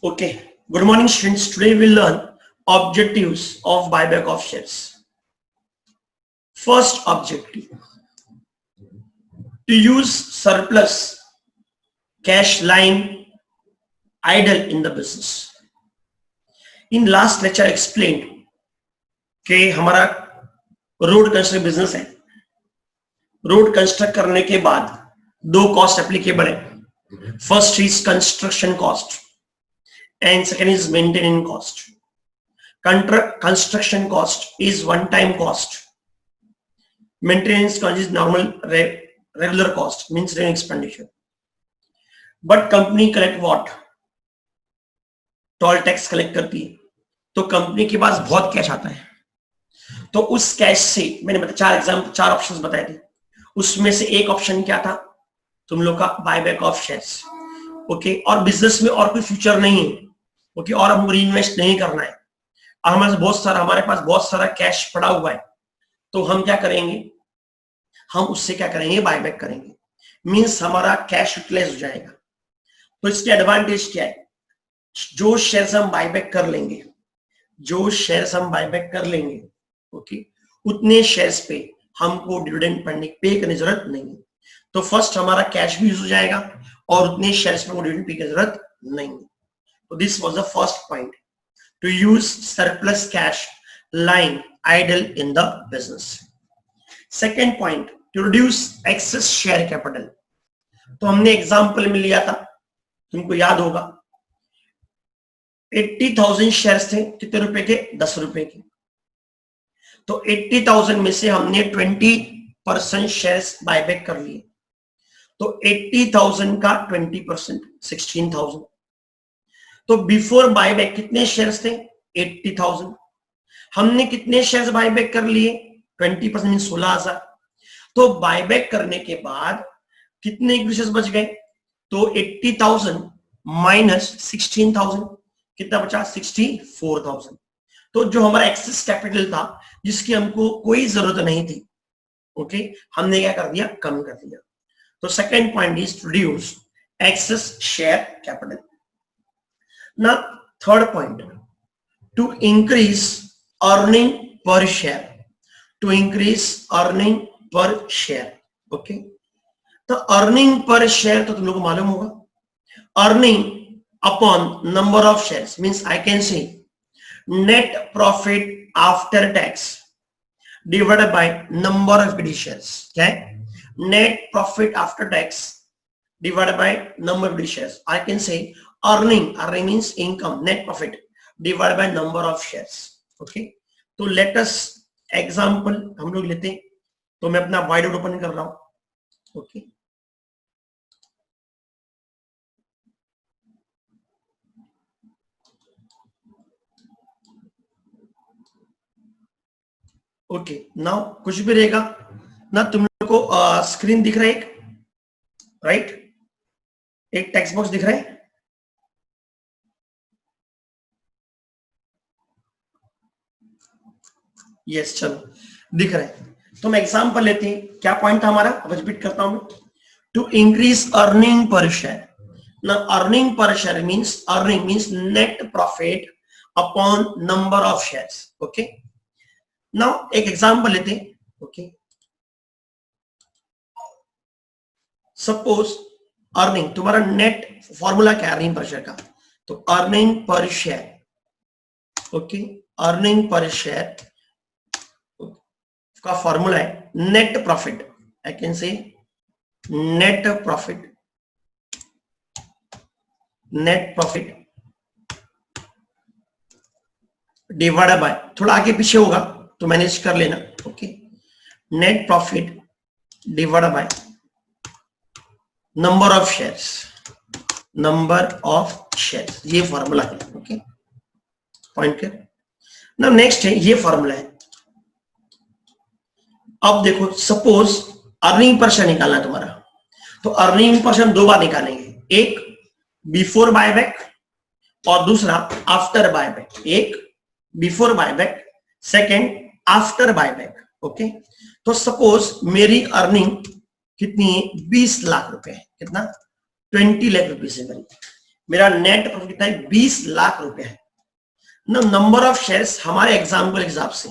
Okay, good morning students. Today we'll learn objectives of buyback of shares. First objective, to use surplus cash lying idle in the business. In last lecture I explained कि हमारा road construct business है. Road construct करने के बाद दो cost applicable है. First is construction cost and second is maintenance cost. Construction cost is one time cost. Maintenance cost is normal regular cost, means running expenditure. But company collect what? Toll tax collect करती है, तो company के पास बहुत cash आता है. तो उस cash से मैंने चार ऑप्शंस बताए थे. उसमें से एक ऑप्शन क्या था तुम लोग का? Buyback of shares. ओके, और बिजनेस में और कोई फ्यूचर नहीं है. ओके, और हमको रीइन्वेस्ट नहीं करना है. हमारे पास बहुत सारा कैश पड़ा हुआ है, तो हम क्या करेंगे? हम उससे क्या करेंगे? बायबैक करेंगे. मींस हमारा कैश यूटिलाइज हो जाएगा. तो इसके एडवांटेज क्या है? जो शेयर्स हम बायबैक कर लेंगे, ओके, उतने शेयर्स पे हमको डिविडेंड पे करने की जरूरत नहीं है. तो फर्स्ट हमारा कैश भी यूज हो जाएगा और उतने शेयर्स पे डिविडेंड पे की जरूरत नहीं है. So this was the first point, to use surplus cash lying idle in the business. Second point, to reduce excess share capital. तो हमने एग्जांपल में लिया था, तुमको याद होगा, 80,000 शेयर्स थे. कितने रुपए के? 10 रुपए के. तो 80,000 में से हमने 20% शेयर्स बायबैक कर लिए. तो 80,000 का 20% 16,000. तो बिफोर बायबैक कितने शेयर्स थे? 80,000. हमने कितने शेयर्स बायबैक कर लिए? 20% मीन 16,000. तो बायबैक करने के बाद कितने शेयर्स बच गए? तो 80,000 माइनस 16,000 कितना बचा? 64,000. तो जो हमारा एक्सेस कैपिटल था जिसकी हमको कोई जरूरत नहीं थी, ओके, हमने क्या कर दिया? कम कर दिया. तो second point is to reduce excess share capital. Now, third point, to increase earning per share. To increase earning per share. Okay. तो earning per share तो तुम लोगों को मालूम होगा. Earning upon number of shares means I can say net profit after tax divided by number of equity shares. Okay. Net profit after tax divided by number of equity shares. I can say earning means income, net profit divided by number of shares. Okay, तो let us example हम लोग लेते हैं. तो मैं अपना wide open कर रहा हूं. ओके, ओके, नाउ कुछ भी रहेगा ना. तुम लोग को स्क्रीन दिख रहा है, एक राइट, एक टेक्स्ट बॉक्स दिख रहा है. यस, चलो दिख रहा है. तो हम एग्जांपल लेते हैं. क्या पॉइंट था हमारा? अब रिपीट करता हूं. To increase earning per share. ना earning per share means net profit upon number of shares. Okay, now एक एग्जांपल लेते हैं. ओके, सपोज अर्निंग, तुम्हारा नेट फॉर्मूला क्या है अर्निंग पर शेयर का? तो earning per share, okay, earning per share का फॉर्मूला है net profit. I can say net profit divided by, थोड़ा आगे पीछे होगा तो मैनेज कर लेना. Okay, net profit divided by number of shares. ये फॉर्मूला है. Okay, point clear. ना नेक्स्ट है ये फॉर्मूला है. अब देखो, सपोज अर्निंग पर शेयर निकालना है तुम्हारा. तो अर्निंग पर शेयर हम दो बार निकालेंगे, एक बिफोर बायबैक और दूसरा आफ्टर बायबैक. एक before buyback, second after buyback. Okay, तो सपोज मेरी अर्निंग कितनी है? 20 लाख रुपए. कितना? 20 लाख रुपए से मेरा नेट प्रॉफिट कितना है, 20 लाख रुपए है ना। नंबर ऑफ शेयर्स हमारे एग्जाम्पल के हिसाब से,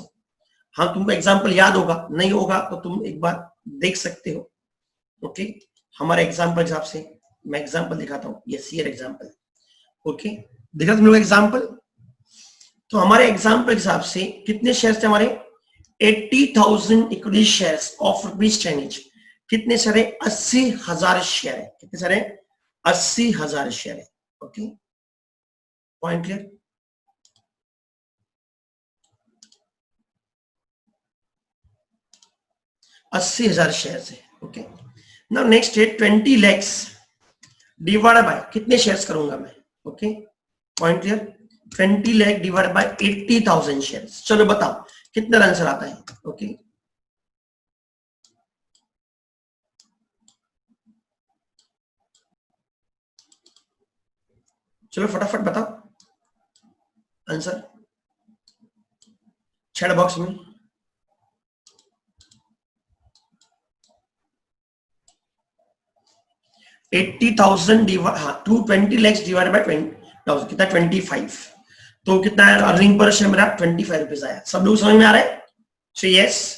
हाँ तुमको एग्जाम्पल याद होगा, नहीं होगा तो तुम एक बार देख सकते हो। ओके, हमारे एग्जाम्पल हिसाब से मैं एग्जाम्पल दिखाता हूँ, यस हियर एग्जाम्पल। ओके, देखा तुम लोग एग्जाम्पल। तो हमारे एग्जाम्पल के हिसाब से कितने शेयर्स थे हमारे, 80,000 इक्विटी शेयर्स ऑफ ₹10 each। कितने शेयर है, 80,000 शेयर है। कितने शेयर है, 80,000 शेयर है। Okay, point clear. $80,000 शेयर है। ओके, नाउ नेक्स्ट है 20 lakhs डिवाइड बाय, कितने शेयर्स करूंगा मैं। Okay, point clear. 20 lakh divide by 80,000 shares. चलो बताओ कितना आंसर आता है। ओके, चलो फटाफट बताओ आंसर चैट बॉक्स में। टू 20 lakhs डिवाइड बाय 20,000 कितना, 25। तो कितना है अर्निंग पर शेयर मेरा, 25 रुपीज आया। सब लोग समझ में आ रहा है, सो यस।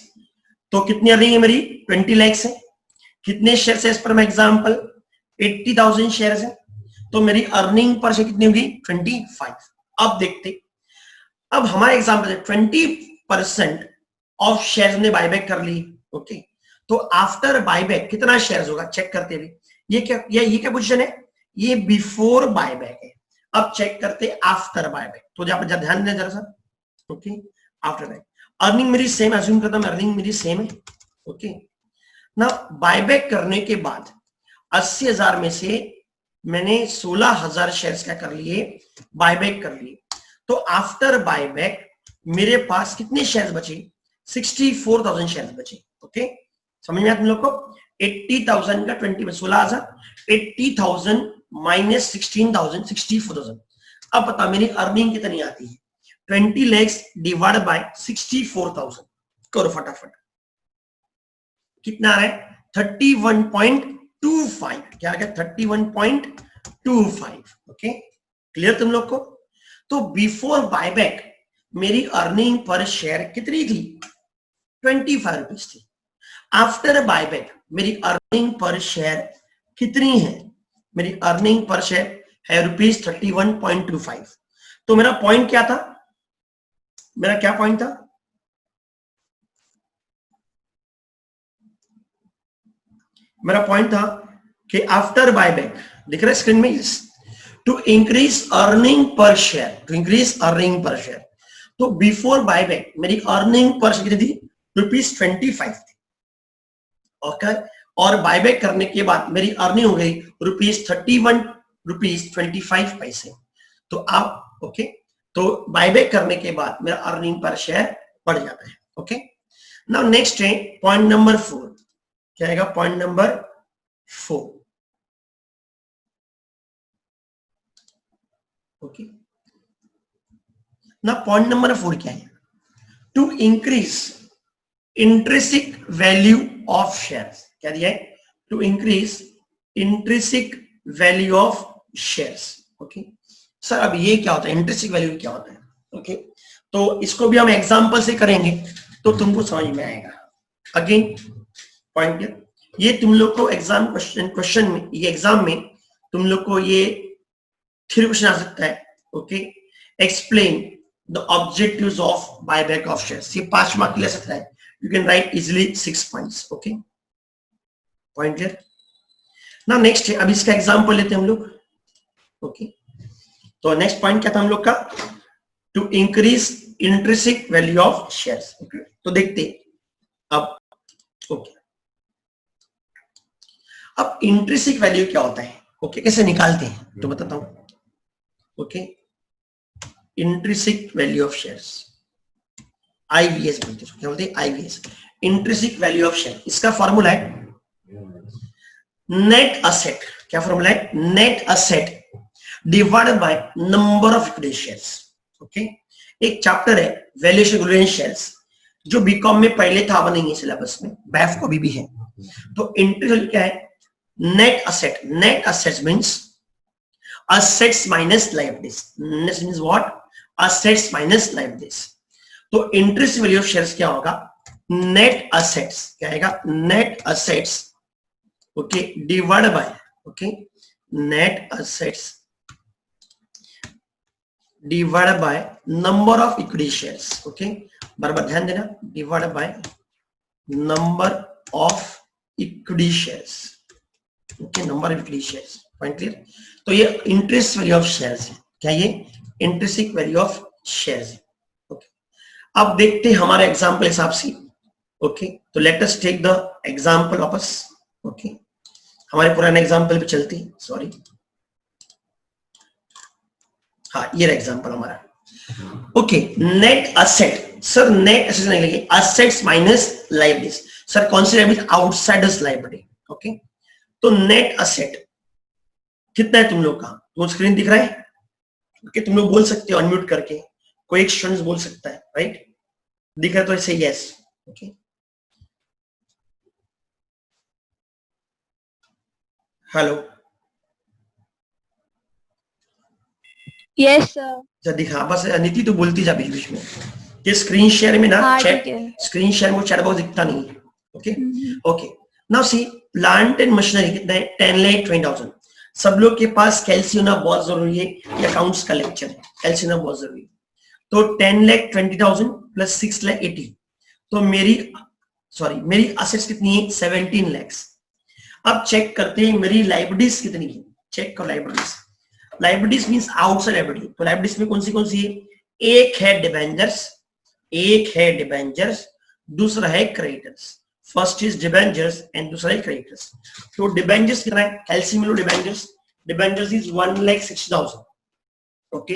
तो कितनी अर्निंग है मेरी, 20 lakhs है। कितने शेयर है इस पर मैं एग्जाम्पल, 80,000 शेयर है। तो मेरी अर्निंग पर शेयर कितनी होगी, 25। अब देखते, अब हमारा एग्जाम्पल है 20% ऑफ शेयर ने बायबैक कर ली। ओके, तो आफ्टर बायबैक कितना शेयर होगा, चेक करते हुए। ये क्या पोजीशन है, ये बिफोर बायबैक है। अब चेक करते आफ्टर बायबैक, तो जहां पर ध्यान दें जरा सा। ओके, आफ्टर बायबैक अर्निंग मेरी सेम, अज्यूम करता हूं अर्निंग मेरी सेम है। ओके, ना बायबैक करने के बाद 80,000 में से मैंने 16,000 शेयर्स क्या कर लिए, बायबैक कर लिए। तो आफ्टर बायबैक मेरे पास कितने शेयर्स बचे, 64,000 शेयर्स बचे। ओके, समझ में आया तुम लोग को। 80,000 का 20 में 16,000, 80,000 माइनस 16,000, 64,000। अब बता मेरी अर्निंग कितनी आती है, 20 lakhs डिवाइड बाय 64,000। करो फटाफट, कितना आ रहा है, 31.25। क्या आ गया, 31.25। ओके, क्लियर तुम लोग को। तो बिफोर बायबैक मेरी अर्निंग पर शेयर कितनी थी, 25 रुपीज थी। आफ्टर बायबैक मेरी अर्निंग पर शेयर कितनी है, मेरी अर्निंग पर शेयर है ₹31.25। तो मेरा पॉइंट क्या था, मेरा क्या पॉइंट था, मेरा पॉइंट था कि आफ्टर बायबैक, दिख रहा है स्क्रीन में, to increase earning per share, to increase earning per share. तो बिफोर बायबैक मेरी अर्निंग पर शेयर कितनी थी, ₹25 थी। ओके, और बायबैक करने के बाद मेरी अर्निंग हो गई ₹31.25। तो आप ओके, तो बायबैक करने के बाद मेरा अर्निंग पर शेयर बढ़ जाता है। ओके, नाउ नेक्स्ट है पॉइंट नंबर 4। क्या आएगा, पॉइंट नंबर 4। ओके, ना पॉइंट नंबर 4 क्या है, to increase intrinsic value of shares. क्या दिया है, to increase intrinsic value of shares. Okay sir, अब ये क्या होता है, इंट्रिंसिक वैल्यू क्या होता है। ओके, तो इसको भी हम एग्जांपल से करेंगे तो तुमको समझ में आएगा। अगेन पॉइंट, ये तुम लोग को एग्जाम क्वेश्चन में, ये एग्जाम में तुम लोग को ये थ्री क्वेश्चन आ सकता है। Okay, explain the objectives of buyback of shares. ये 5 मार्क ले सकता है, you can write easily 6 points. Okay, point clear ना। नेक्स्ट है, अब इसका एग्जांपल लेते हैं हम लोग। ओके, तो नेक्स्ट पॉइंट क्या था हम लोग का, to increase intrinsic value of shares. तो देखते अब। ओके, अब इंट्रिंसिक वैल्यू क्या होता है, ओके कैसे निकालते हैं तो बताता हूं। Okay, intrinsic value of shares, IVS बोलते हैं। क्या बोलते हैं, IVS, intrinsic value of share. इसका फॉर्मूला है नेट असेट। क्या फॉर्मूला है, net asset divided by number of equity shares. Okay, एक चैप्टर है वैल्यूएशन इक्विटी शेयर्स, जो बीकॉम में पहले था, अब नहीं है सिलेबस में, बैफ को भी है। तो इंट्रिंसिक क्या है, net asset. Net assets means assets minus liabilities. This means what? Assets minus liabilities. तो इंटरेस्ट वैल्यू ऑफ शेयर्स क्या होगा? नेट असेट्स क्या आएगा? Net assets okay divide by okay net assets divide by number of equity shares. Okay बराबर ध्यान देना, divide by number of equity shares. Okay number of equity shares. Point clear? तो ये interest value of shares है. क्या ये इंटरेस्टिक value of shares है. Okay अब देखते हैं हमारे एग्जांपल हिसाब से. ओके तो let us take the example वापस. ओके हमारे पुराने एग्जांपल पे चलते हैं. सॉरी हाँ ये एग्जांपल हमारा. Okay net asset. Sir net asset नहीं लगे, असेट्स माइनस लायबिलिटीज. सर कौन सी लायबिलिटी? Outsiders liability. ओके तो नेट असेट कितना है तुम लोग का? तो स्क्रीन दिख रहा है? ओके तुम लोग बोल सकते हो अनम्यूट करके, कोई एक स्टूडेंट बोल सकता है. राइट दिख रहा है तो ऐसे yes. Okay hello yes sir. दिखा बस. नीति तो बोलती जा बीच बीच में. ये स्क्रीन शेयर में ना चैट, स्क्रीन शेयर में चैट बॉक्स दिखता नहीं है. Okay okay now see plant and machinery कितना है? 10,20,000. सब लोग के पास कैलसी होना बहुत जरूरी है. ये अकाउंट्स का लेक्चर है, कैलसी होना बहुत जरूरी है. तो 10,20,000 प्लस 6,80. तो मेरी असेट्स कितनी है? 17 lakhs. अब चेक करते हैं मेरी लायबिलिटीज कितनी है. चेक करो liabilities. Liabilities means outside liability. तो लायबिलिटीज में कौन सी है? एक है डिबेंचर्स, दूसरा है creditors. First is debentures and दूसरा है क्रेडिटर्स. तो डिबेंचर्स कितना है? कैलसी में लो डिबेंचर्स इज 1,60,000. ओके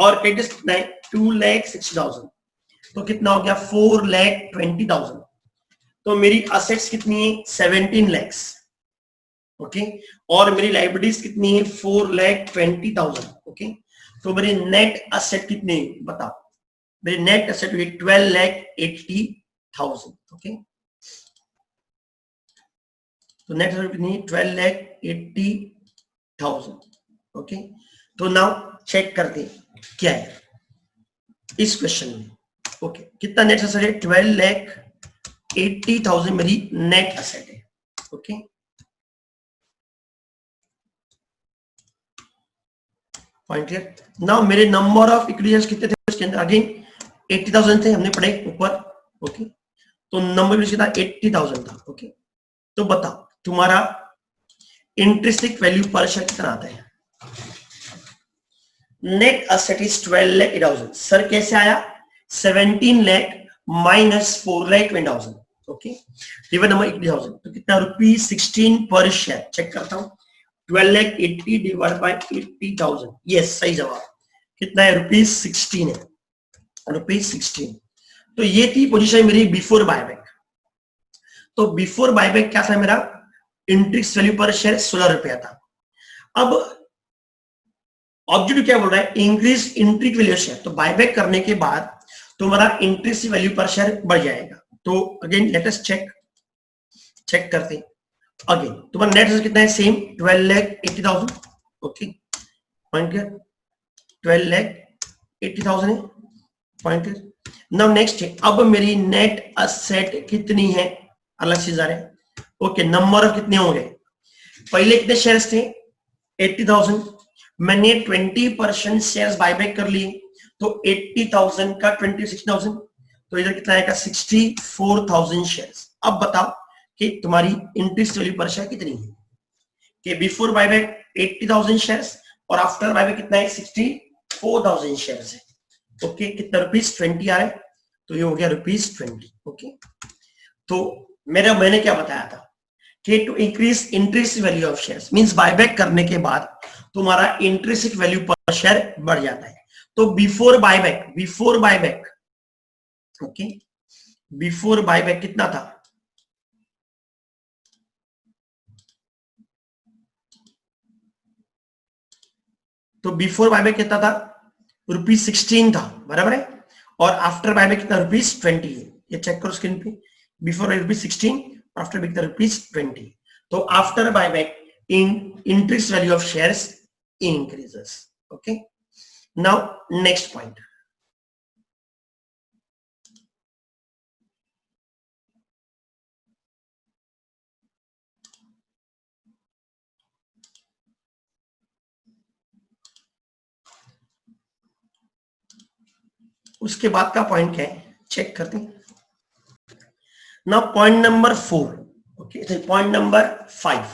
और क्रेडिटर्स कितना है? 2,60,000. तो कितना हो गया? 4,20,000. तो मेरी असेट्स कितनी है? 17 lakhs. ओके और मेरी लायबिलिटीज कितनी है? 4,20,000. ओके तो मेरी नेट असेट कितनी है बताओ? मेरी नेट असेट हुई 12,80,000. ओके तो नेट असेट कितनी है? 12,80,000. ओके तो नाउ चेक करते हैं क्या है इस क्वेश्चन में. ओके कितना नेट असेट है? 12,80,000 मेरी नेट असेट है. Okay point clear? नाउ मेरे नंबर ऑफ इक्विटी कितने थे उसके अंदर? अगेन 80,000 थे, हमने पढ़े ऊपर. ओके तो नंबर कितना? 80,000 था. ओके तो बताओ तुम्हारा इंटरेस्टिक वैल्यू पर शेयर कितना आता है? Net asset is 12,80,000. सर कैसे आया? 17 lakh minus 4,20,000. Okay divide number 80,000. तो कितना? ₹16 पर शेयर. चेक करता हूं. 12,80,000 डिवाइड बाय 80,000. यस सही जवाब. कितना है? ₹16 है. ₹16. तो ये थी पोजीशन मेरी बिफोर बायबैक. तो बिफोर बायबैक क्या था मेरा? इंटरेस्ट वैल्यू पर शेयर 16 रुपया था. अब ऑब्जेक्टिव क्या बोल रहा है? Increase interest value share. तो बायबैक करने के बाद तुम्हारा इंटरेस्ट वैल्यू पर शेयर बढ़ जाएगा. तो अगेन लेट अस चेक करते हैं. अगेन तुम्हारा नेट असेट कितना है? सेम 12,80,000. Okay point clear? 12,80,000 है. Point clear? नाउ नेक्स्ट है अब मेरी नेट असेट कितनी है? अलग चीज आ रहा है. ओके नंबर ऑफ कितने होंगे? पहले कितने शेयर्स थे? 80,000. मैंने 20% शेयर्स बायबैक कर लिए. तो 80,000 का 26,000 तो इधर कितना आएगा? 64,000 शेयर्स. अब बताओ कि तुम्हारी इंटरेस्ट वैल्यू पर शेयर कितनी है? कि बिफोर बायबैक 80,000 शेयर्स और आफ्टर बायबैक कितना है? 64,000 शेयर्स है. ओके कितना? ₹20 आ रहा है. तो ये हो गया ₹20. ओके तो मैंने क्या बताया था कि to increase interest value of shares means buyback करने के बाद तुम्हारा इंटरेस्ट वैल्यू पर शेयर बढ़ जाता है. तो before buyback okay before buyback कितना था? तो बिफोर बायबैक कितना था? ₹16 था. बराबर है. और आफ्टर बायबैक कितना? ₹20 है. ये चेक करो स्क्रीन पे. बिफोर ₹16 आफ्टर कितना? ₹20. तो after buyback in interest value of shares increases. Okay, now next point. उसके बाद का पॉइंट क्या है चेक करते हैं. Now point number 4. Okay, point number 5.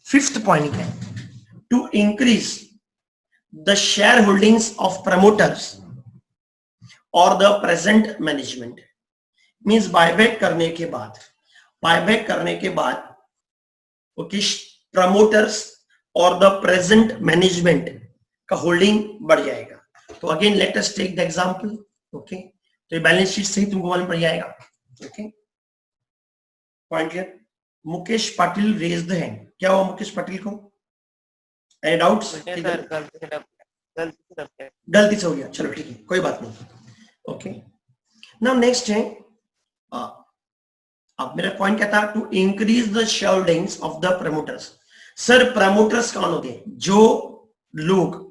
Fifth point क्या है? To increase the share holdings of promoters और the present management. Means buyback करने के बाद, ओके, प्रमोटर्स और द प्रेजेंट मैनेजमेंट का होल्डिंग बढ़ जाएगा. तो again let us take the example. Okay, तो ये बैलेंस शीट से ही तुमको मालूम पड़ जाएगा. Okay, point clear. Mukesh Patil raise the hand. क्या हुआ मुकेश पाटिल को? Any doubts? गलती से हो गया, चलो ठीक है, कोई बात नहीं. ओके, नाउ नेक्स्ट है, अब मेरा पॉइंट क्या था? To increase the share holdings of the promoters. Sir promoters कौन होते हैं? जो लोग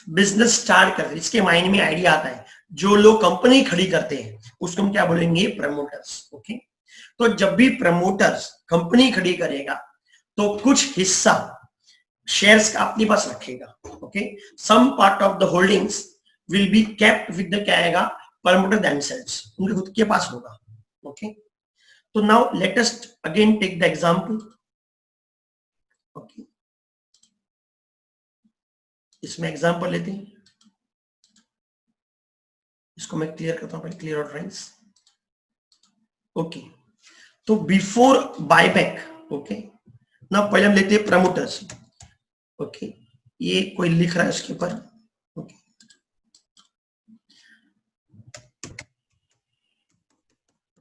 बिजनेस स्टार्ट करते हैं, इसके माइंड में आइडिया आता है, जो लोग कंपनी खड़ी करते हैं उसको हम क्या बोलेंगे? प्रमोटर्स. ओके, तो जब भी प्रमोटर्स कंपनी खड़ी करेगा तो कुछ हिस्सा शेयर्स का अपने पास रखेगा. Okay, some part of the holdings will be kept with the क्या आएगा? प्रमोटर देमसेल्व्स, उनके खुद के पास होगा. ओके, तो now let us again take the example. Okay, इसमें एग्जांपल लेते हैं, इसको मैं क्लियर करता हूं पहले. Clear out friends. ओके, तो बिफोर बायबैक, ओके, ना पहले हम लेते हैं प्रमोटर्स. ओके, ये कोई लिख रहा है इसके ऊपर. ओके,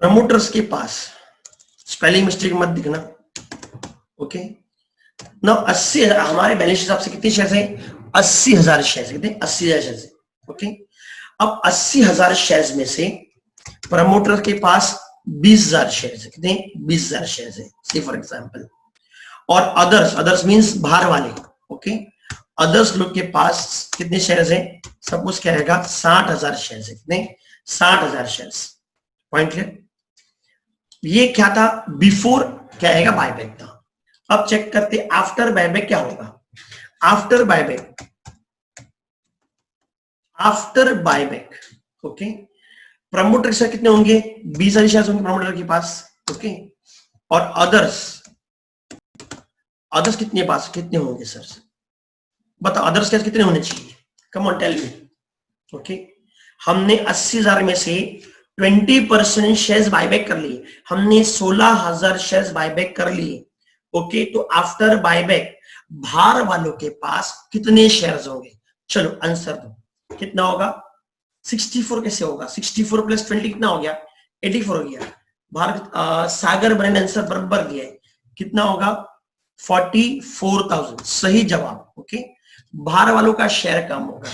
प्रमोटर्स के पास स्पेलिंग मिस्टेक मत दिखना. ओके, ना 80,000 हमारे बैलेंस हिसाब से कितने शेयर है? 80,000 शेयर. कितने? 80,000 शेयर. ओके, अब 80,000 शेयर्स में से प्रमोटर के पास 20,000 शेयर है. कितने? 20,000 शेयर है, सी फॉर एग्जांपल. और अदर्स मींस बाहर वाले. ओके, अदर्स लोग के पास कितने शेयर्स हैं? सपोज क्या आएगा? 60,000 शेयर्स है. कितने? 60,000 शेयर्स. Point clear. ये क्या था? बिफोर क्या आएगा? बायबैक था. अब चेक करते आफ्टर बायबैक क्या होगा. After buyback okay, promoter share कितने होंगे? 20,000 शेयर होंगे प्रमोटर के पास. ओके, और अदर्स कितने पास कितने होंगे? सर बताओ, अदर्स शेयर कितने होने चाहिए? Come on tell me. Okay, हमने 80,000 में से 20% शेयर्स बायबैक कर लिए. हमने 16,000 शेयर्स बायबैक कर लिए. ओके, तो आफ्टर बायबैक बाहर वालों के पास कितने शेयर्स होंगे? चलो आंसर दो. कितना होगा? 64. कैसे होगा? 64 प्लस 20 कितना हो गया? 84 हो गया. बाहर सागर ब्रांड आंसर बराबर दिया है. कितना होगा? 44,000. सही जवाब. ओके, बाहर वालों का शेयर कम होगा.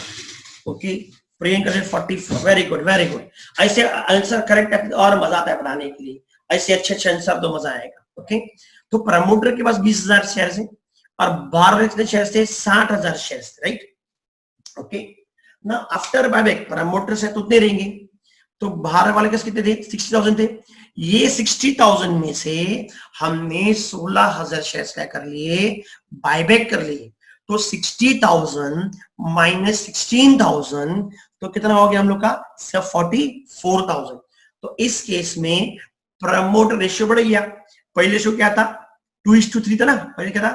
ओके, प्रियंका से 44. Very good, very good. ऐसे आंसर करेक्ट है और मजा आता है पढ़ाने के लिए. ऐसे अच्छे आंसर दो, मजा आएगा. ओके, तो प्रमोटर के पास 20,000 शेयर है और बाहर कितने शेयर थे? 60,000 शेयर. राइट. ओके, ना आफ्टर बायबैक प्रमोटर से तो उतने रहेंगे, तो बाहर वाले के कितने थे? 60,000 थे. ये 60,000 में से हमने 16,000 शेयर्स क्या कर लिए? बायबैक कर लिए. तो 60,000 माइनस 16,000 तो कितना हो गया हम लोग का? 44,000. तो इस केस में प्रमोटर रेशियो बढ़ गया. पहले रेशियो क्या था? 2:3 था ना. पहले क्या था?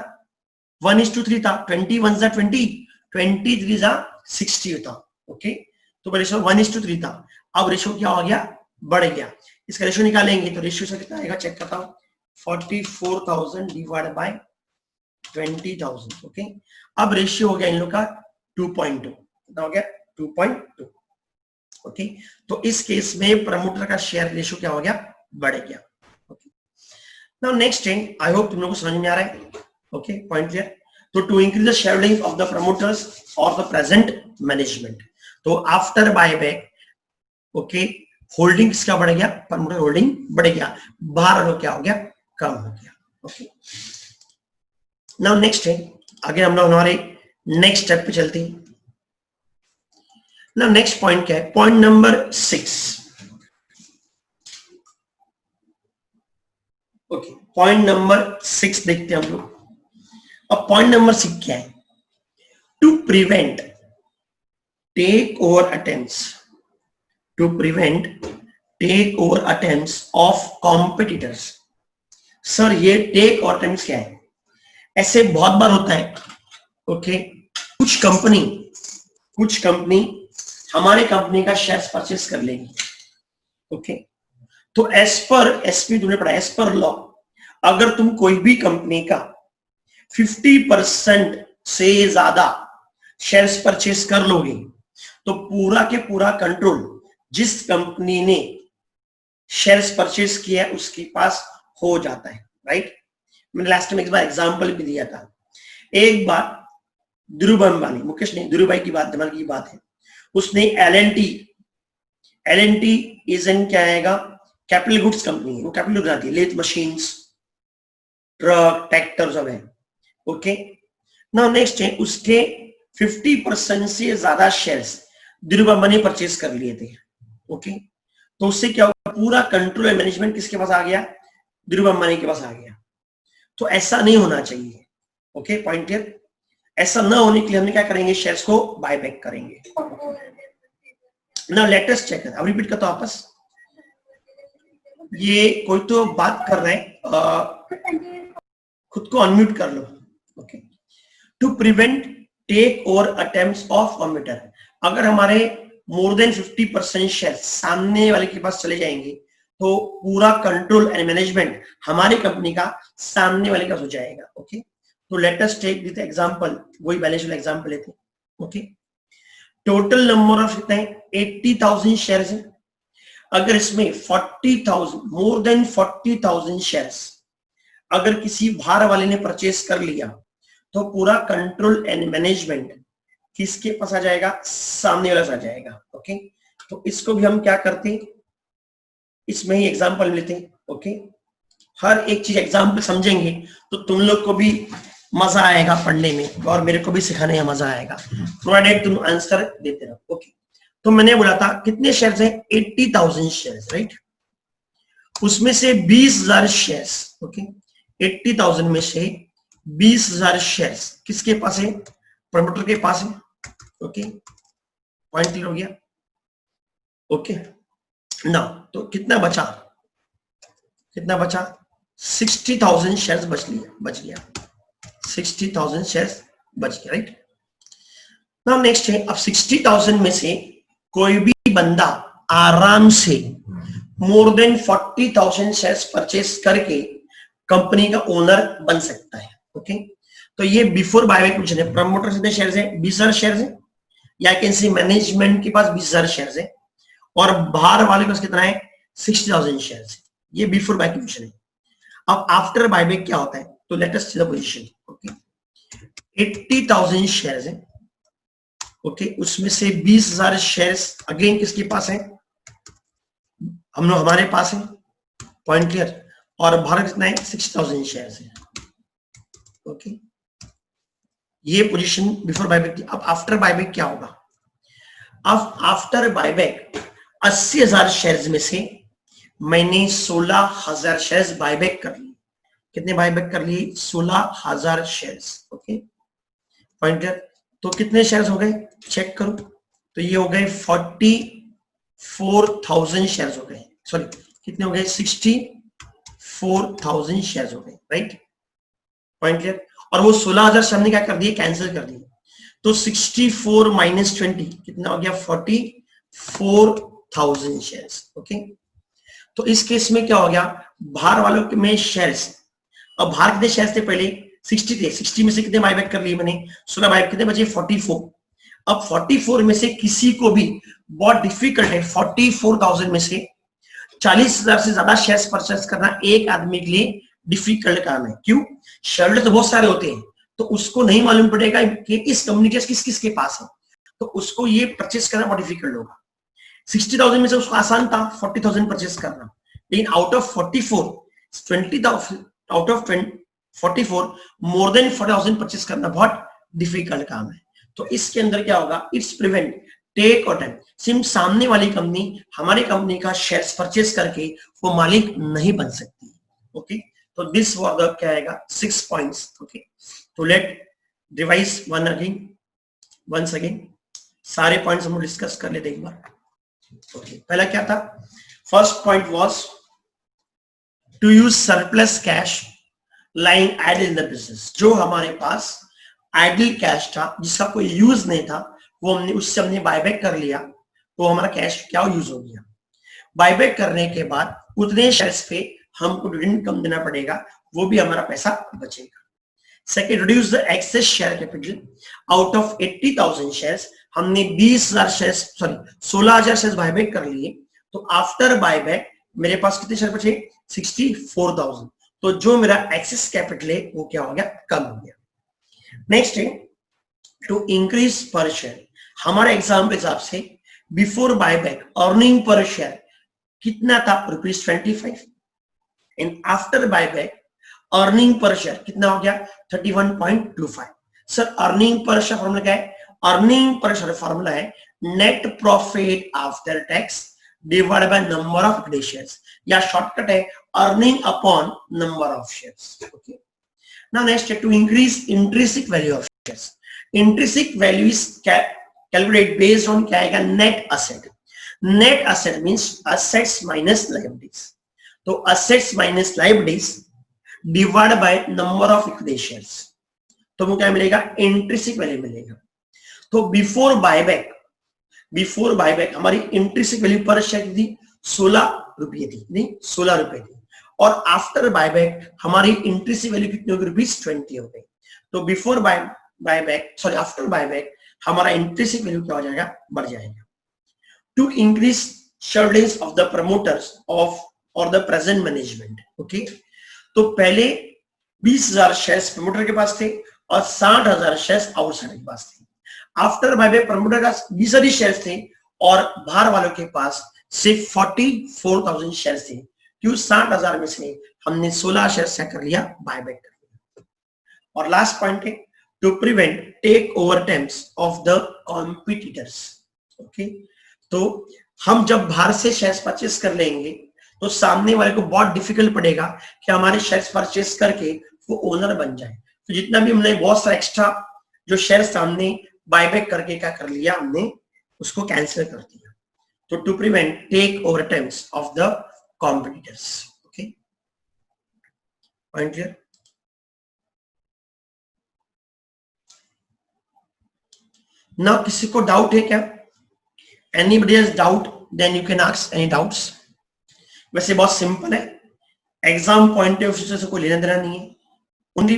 1:3 था. 20 1 जा 20, 23 जा 60 था. ओके, तो रेशियो 1:3 था. अब रेशियो क्या हो गया? बढ़ गया. इसका रेशियो निकालेंगे तो रेशियो से कितना आएगा? चेक करता हूं. 44,000 डिवाइड बाय 20,000. ओके, अब रेशियो हो गया इन लोग का 2.2. कितना हो गया? 2.2. ओके, तो इस केस में प्रमोटर का शेयर रेशियो क्या हो गया? बढ़ गया. Okay, now next thing, I hope तुम लोगों को समझ में आ रहा है. Okay, point clear. तो to increase the share holding of the promoters और द प्रेजेंट मैनेजमेंट. तो आफ्टर बायबैक ओके, होल्डिंग्स क्या बढ़ गया? प्रमोटर होल्डिंग बढ़ गया. बाहर वालों क्या हो गया? कम हो गया. ओके, नाउ नेक्स्ट है, आगे हम लोग हमारे नेक्स्ट स्टेप पे चलते हैं ना। नेक्स्ट पॉइंट क्या है? Point number 6। Okay, point number 6 देखते हैं हम लोग। अब पॉइंट नंबर 6 क्या है? To prevent take over attempts, to prevent take over attempts of competitors. Sir ये टेक ओवर अटेम्प्ट्स क्या है? ऐसे बहुत बार होता है। ओके, कुछ कंपनी हमारे कंपनी का शेयर्स परचेस कर लेगी। ओके, तो एज पर एसपी तुमने पढ़ा, एज पर लॉ अगर तुम कोई भी कंपनी का 50% से ज्यादा शेयर्स परचेस कर लोगे तो पूरा के पूरा कंट्रोल जिस कंपनी ने शेयर्स परचेस किया है उसके पास हो जाता है, राइट। मैंने लास्ट टाइम एक बार एग्जांपल भी दिया था। एक बार ध्रुव अंबानी, मुकेश नहीं, ध्रुव भाई की बात, धमाल की बात है, उसने एल&टी इज एन क्या आएगा? कैपिटल गुड्स कंपनी है, वो कैपिटल बनाती है, लेथ मशीन्स, ट्रक, ट्रैक्टर सब है। ओके, नाउ नेक्स्ट है, उसके 50% से ज्यादा शेयर्स ध्रुव अंबानी परचेस कर लिए थे। ओके, तो उससे क्या होगा? पूरा कंट्रोल एंड मैनेजमेंट किसके पास आ गया? ध्रुव अंबानी के पास आ गया। तो ऐसा नहीं होना चाहिए। Okay, point clear? ऐसा ना होने के लिए हमने क्या करेंगे? शेयर्स को बाय बैक करेंगे। Now let us check. अब रिपीट करता हूं वापस। ये कोई तो बात कर रहे हैं, खुद को अनम्यूट कर लो। Okay, to prevent take over attempts of competitor, अगर हमारे मोर देन 50% शेयर सामने वाले के पास चले जाएंगे तो पूरा कंट्रोल एंड मैनेजमेंट हमारी कंपनी का सामने वाले का हो जाएगा। ओके, तो let us take this example, वही बैलेंस वाला एग्जांपल लेते हैं। ओके, टोटल नंबर ऑफ कितना है? 80,000 शेयर्स है। अगर इसमें 40,000, मोर देन 40,000 शेयर्स अगर किसी बाहर वाले ने परचेस कर लिया तो पूरा कंट्रोल एंड मैनेजमेंट किसके पास आ जाएगा? सामने वाला आ जाएगा। ओके, तो इसको भी हम क्या करते हैं? इसमें ही एग्जांपल लेते हैं। ओके, हर एक चीज एग्जांपल समझेंगे तो तुम लोग को भी मजा आएगा पढ़ने में और मेरे को भी सिखाने में मजा आएगा, प्रोवाइडेड तुम आंसर देते रहो। ओके, तो मैंने बोला था कितने शेयर्स हैं? 80,000 शेयर्स, राइट। उसमें से 20,000 शेयर्स, ओके, 80,000 में से 20,000 शेयर्स किसके पास है? प्रमोटर के पास है। ओके, पॉइंट क्लियर हो गया? ओके, ना तो कितना बचा? 60,000 शेयर्स बच गया 60,000 शेयर्स बच गया, राइट। नाउ नेक्स्ट है, अब 60,000 में से कोई भी बंदा आराम से मोर देन 40,000 शेयर्स परचेस करके कंपनी का ओनर बन सकता है। ओके, तो ये बिफोर बायबैक क्वेश्चन है। प्रमोटर कितने शेयर्स है? 20,000 शेयर्स है, या कैन सी मैनेजमेंट के पास 20,000 शेयर्स है और बाहर वाले के पास कितना है? 60,000 शेयर्स है। ये बिफोर बायबैक क्वेश्चन है। अब आफ्टर बायबैक क्या होता है? तो let us see the position. Okay, 80,000 shares है। ओके, उसमें से 20,000 शेयर्स अगेन किसके पास है? हम लोग, हमारे पास है। Point clear? और बाहर कितना है? 60,000 शेयर्स है। ओके, ये पोजीशन बिफोर बायबैक थी। अब आफ्टर बायबैक क्या होगा? अब आफ्टर बायबैक 80,000 शेयर्स में से मैंने 16,000 शेयर्स बायबैक कर लिए। कितने बायबैक कर लिए? 16,000 शेयर्स। Okay, point clear? तो कितने शेयर्स हो गए? चेक करो, तो ये हो गए 44,000 शेयर्स हो गए। सॉरी, कितने हो गए? 64,000 शेयर्स हो गए, राइट। Point clear? और वो 16,000 से हमने क्या कर दिए? कैंसिल कर दिए। तो 64 माइनस 20 कितना हो गया? 44,000 शेयर्स। ओके, तो इस केस में क्या हो गया? बाहर वालों में शेयर्स, अब बाहर कितने शेयर्स थे? पहले 60 थे। 60 में से कितने बायबैक कर लिए मैंने? 16 बायबैक, कितने बचे? 44। अब 44 में से किसी को भी बहुत डिफिकल्ट है 44,000 में से 40,000 से ज्यादा शेयर्स परचेस करना एक आदमी के लिए डिफिकल्ट काम है। क्यों? शेयर तो बहुत सारे होते हैं, तो उसको नहीं मालूम पड़ेगा कि इस कंपनी के किस किस के पास है, तो उसको ये परचेस करना बहुत डिफिकल्ट होगा। 60,000 में से उसको आसान था 40,000 परचेस करना, लेकिन out of 44 20,000 out of 44 more than 40,000 purchase करना बहुत डिफिकल्ट काम है। तो इसके अंदर क्या होगा, इट्स प्रिवेंट टेक और टाइम। सिर्फ सामने वाली कंपनी हमारी कंपनी का शेयर्स परचेस करके वो मालिक नहीं बन सकती। ओके, तो दिस वाज द क्या आएगा 6 पॉइंट्स। ओके, तो लेट रिवाइज वंस अगेन सारे पॉइंट्स हम डिस्कस कर लेते एक बार। ओके, पहला क्या था, first point was to use surplus cash lying idle in the business. जो हमारे पास आइडल कैश था जिसका कोई यूज नहीं था, वो हमने बायबैक कर लिया, तो हमारा कैश क्या यूज हो गया। बायबैक करने के बाद उतने शेयर्स पे हमको डिविडेंड कम देना पड़ेगा, वो भी हमारा पैसा बचेगा। Second, reduce the access share capital. Out of 80,000 shares हमने 20,000 शेयर्स 16,000 शेयर्स बायबैक कर लिए, तो आफ्टर बायबैक मेरे पास कितने शेयर बचे 64,000। तो जो मेरा एक्सेस कैपिटल है वो क्या हो गया, कम हो गया। नेक्स्ट है टू इंक्रीज पर शेयर। हमारे एग्जाम के हिसाब से before buyback earning per share कितना था, ₹25 and after buyback earning per share कितना हो गया 31.25। Sir earning per share formula क्या है, अर्निंग पर शेयर फॉर्मूला है net profit after tax divided by number of equity shares, या शॉर्टकट है earning upon number of shares. Okay, now next to increase intrinsic value of shares. Intrinsic value is calculate based on क्या आएगा, net asset. Net asset means assets minus liabilities, तो assets minus liabilities divide by number of equity shares, तो वो क्या मिलेगा, intrinsic value मिलेगा। तो before buyback हमारी इंट्रिंसिक वैल्यू पर शेयर थी 16 रुपये थी, नहीं 16 रुपये थी, और आफ्टर बायबैक हमारी इंट्रिंसिक वैल्यू कितनी होगी, ₹20 हो गई। तो बिफोर आफ्टर बायबैक हमारा इंट्रिंसिक वैल्यू क्या हो जाएगा, बढ़ जाएगा। To increase shareholdings of the promoters of और द प्रेजेंट मैनेजमेंट। ओके, तो पहले 20,000 शेयर्स प्रमोटर के पास थे और 60,000 शेयर्स आउटसाइडर के पास थे। आफ्टर बायबैक प्रमोटर का 20,000 शेयर्स थे और बाहर वालों के पास सिर्फ 44,000 शेयर्स थे, क्यों 60,000 में से हमने 16 शेयर सेट कर लिया, बायबैक कर लिया। और लास्ट पॉइंट है to prevent take over attempts of the competitors. Okay, तो हम जब बाहर से शेयर्स परचेस कर लेंगे तो सामने वाले को बहुत डिफिकल्ट पड़ेगा कि हमारे शेयर्स परचेस करके वो ओनर बन जाए। तो जितना भी हमने बहुत सारा एक्स्ट्रा जो शेयर सामने बायबैक करके क्या कर लिया, हमने उसको कैंसिल कर दिया। तो to prevent take over attempts of the competitors. Okay, point clear. Now किसी को डाउट है क्या, anybody has doubt then you can ask any doubts. वैसे बहुत सिंपल है, एग्जाम पॉइंट ऑफ व्यू से कोई लेना देना नहीं है, only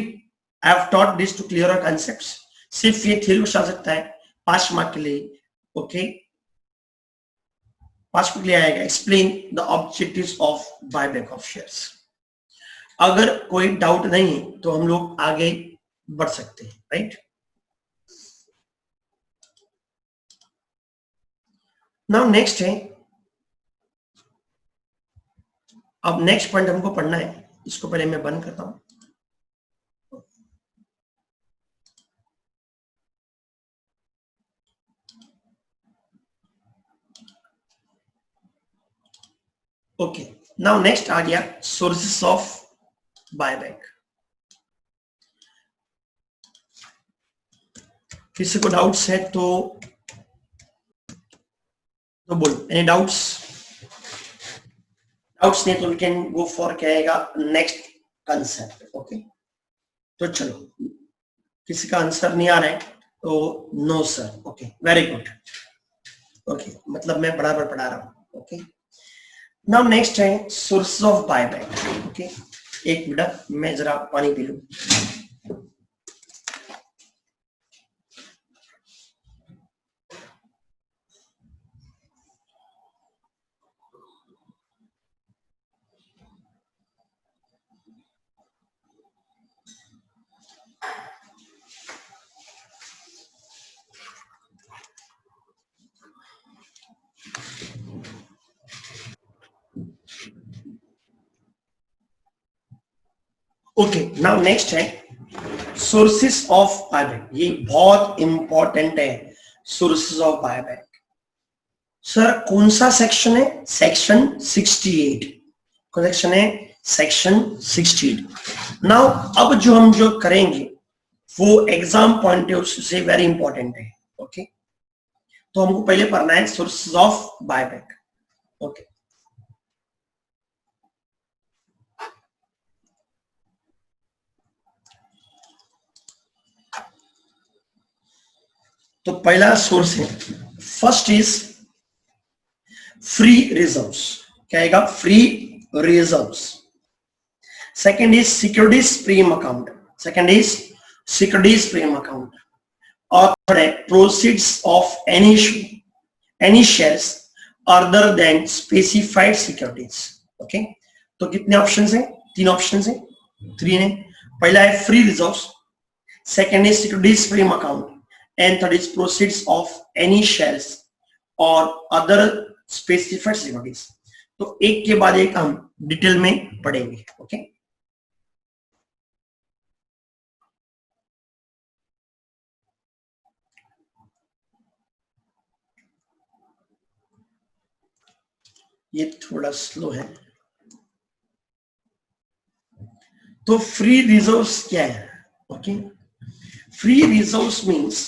I have taught this to clear our concepts. सिर्फ ये थ्योरी आ सकता है 5 मार्क के लिए। ओके, 5 मार्क के लिए आएगा explain the objectives of buyback of shares. अगर कोई डाउट नहीं है तो हम लोग आगे बढ़ सकते हैं, राइट। नाउ नेक्स्ट है, अब नेक्स्ट पॉइंट हमको पढ़ना है, इसको पहले मैं बंद करता हूं। ओके, नाउ नेक्स्ट आ गया सोर्सेस ऑफ बायबैक। किसी को डाउट्स है तो बोलो, एनी डाउट्स। डाउट्स नहीं तो वी कैन गो फॉर क्या आएगा नेक्स्ट कंसेप्ट। ओके, तो चलो, किसी का आंसर नहीं आ रहा है तो no sir. Okay, very good. Okay, मतलब मैं बराबर पढ़ा रहा हूं। ओके, नाउ नेक्स्ट है सोर्सेस ऑफ बायबैक। ओके, एक मिनट मैं जरा पानी पी लूं। ओके, नाउ नेक्स्ट है सोर्सेस ऑफ बायबैक, ये बहुत इंपॉर्टेंट है। सोर्सेस ऑफ बायबैक सर कौन सा सेक्शन है? सेक्शन 68। कौन सेक्शन है? सेक्शन 68। नाउ अब जो हम जो करेंगे वो एग्जाम पॉइंट ऑफ व्यू से वेरी इंपॉर्टेंट है। ओके, तो हमको पहले पढ़ना है सोर्सेस ऑफ बायबैक। ओके, तो पहला सोर्स है, फर्स्ट इज फ्री रिजर्व्स। क्या आएगा? Free reserves. Second is securities premium account. Second is securities premium account. और थर्ड है proceeds of any shares other than specified securities. Okay, तो कितने options हैं? 3 ऑप्शंस हैं, 3 ने। पहला है free reserves, second is securities premium account, and third is proceeds of any shares or other specified securities। तो एक के बाद एक हम डिटेल में पढ़ेंगे। ओके, ये थोड़ा स्लो है। तो फ्री रिजर्व्स क्या है? Okay, free reserves means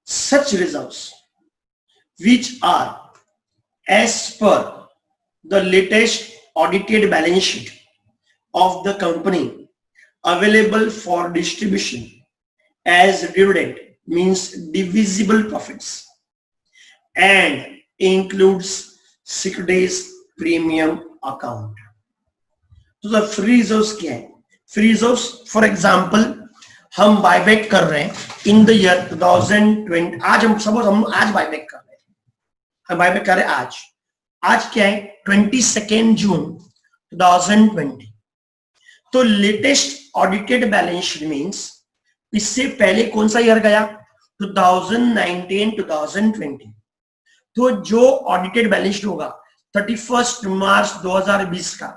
such reserves which are as per the latest audited balance sheet of the company available for distribution as dividend, means divisible profits, and includes securities premium account। तो the free reserves क्या है? free reserves for example हम buyback कर रहे हैं in the year 2020। आज हम suppose हम आज बायबैक कर रहे हैं, हम बायबैक कर रहे हैं आज क्या है? 22 जून 2020। तो latest audited balance sheet means इससे पहले कौन सा ईयर गया? 2019 2020। तो जो ऑडिटेड बैलेंस शीट होगा 31 मार्च 2020 का,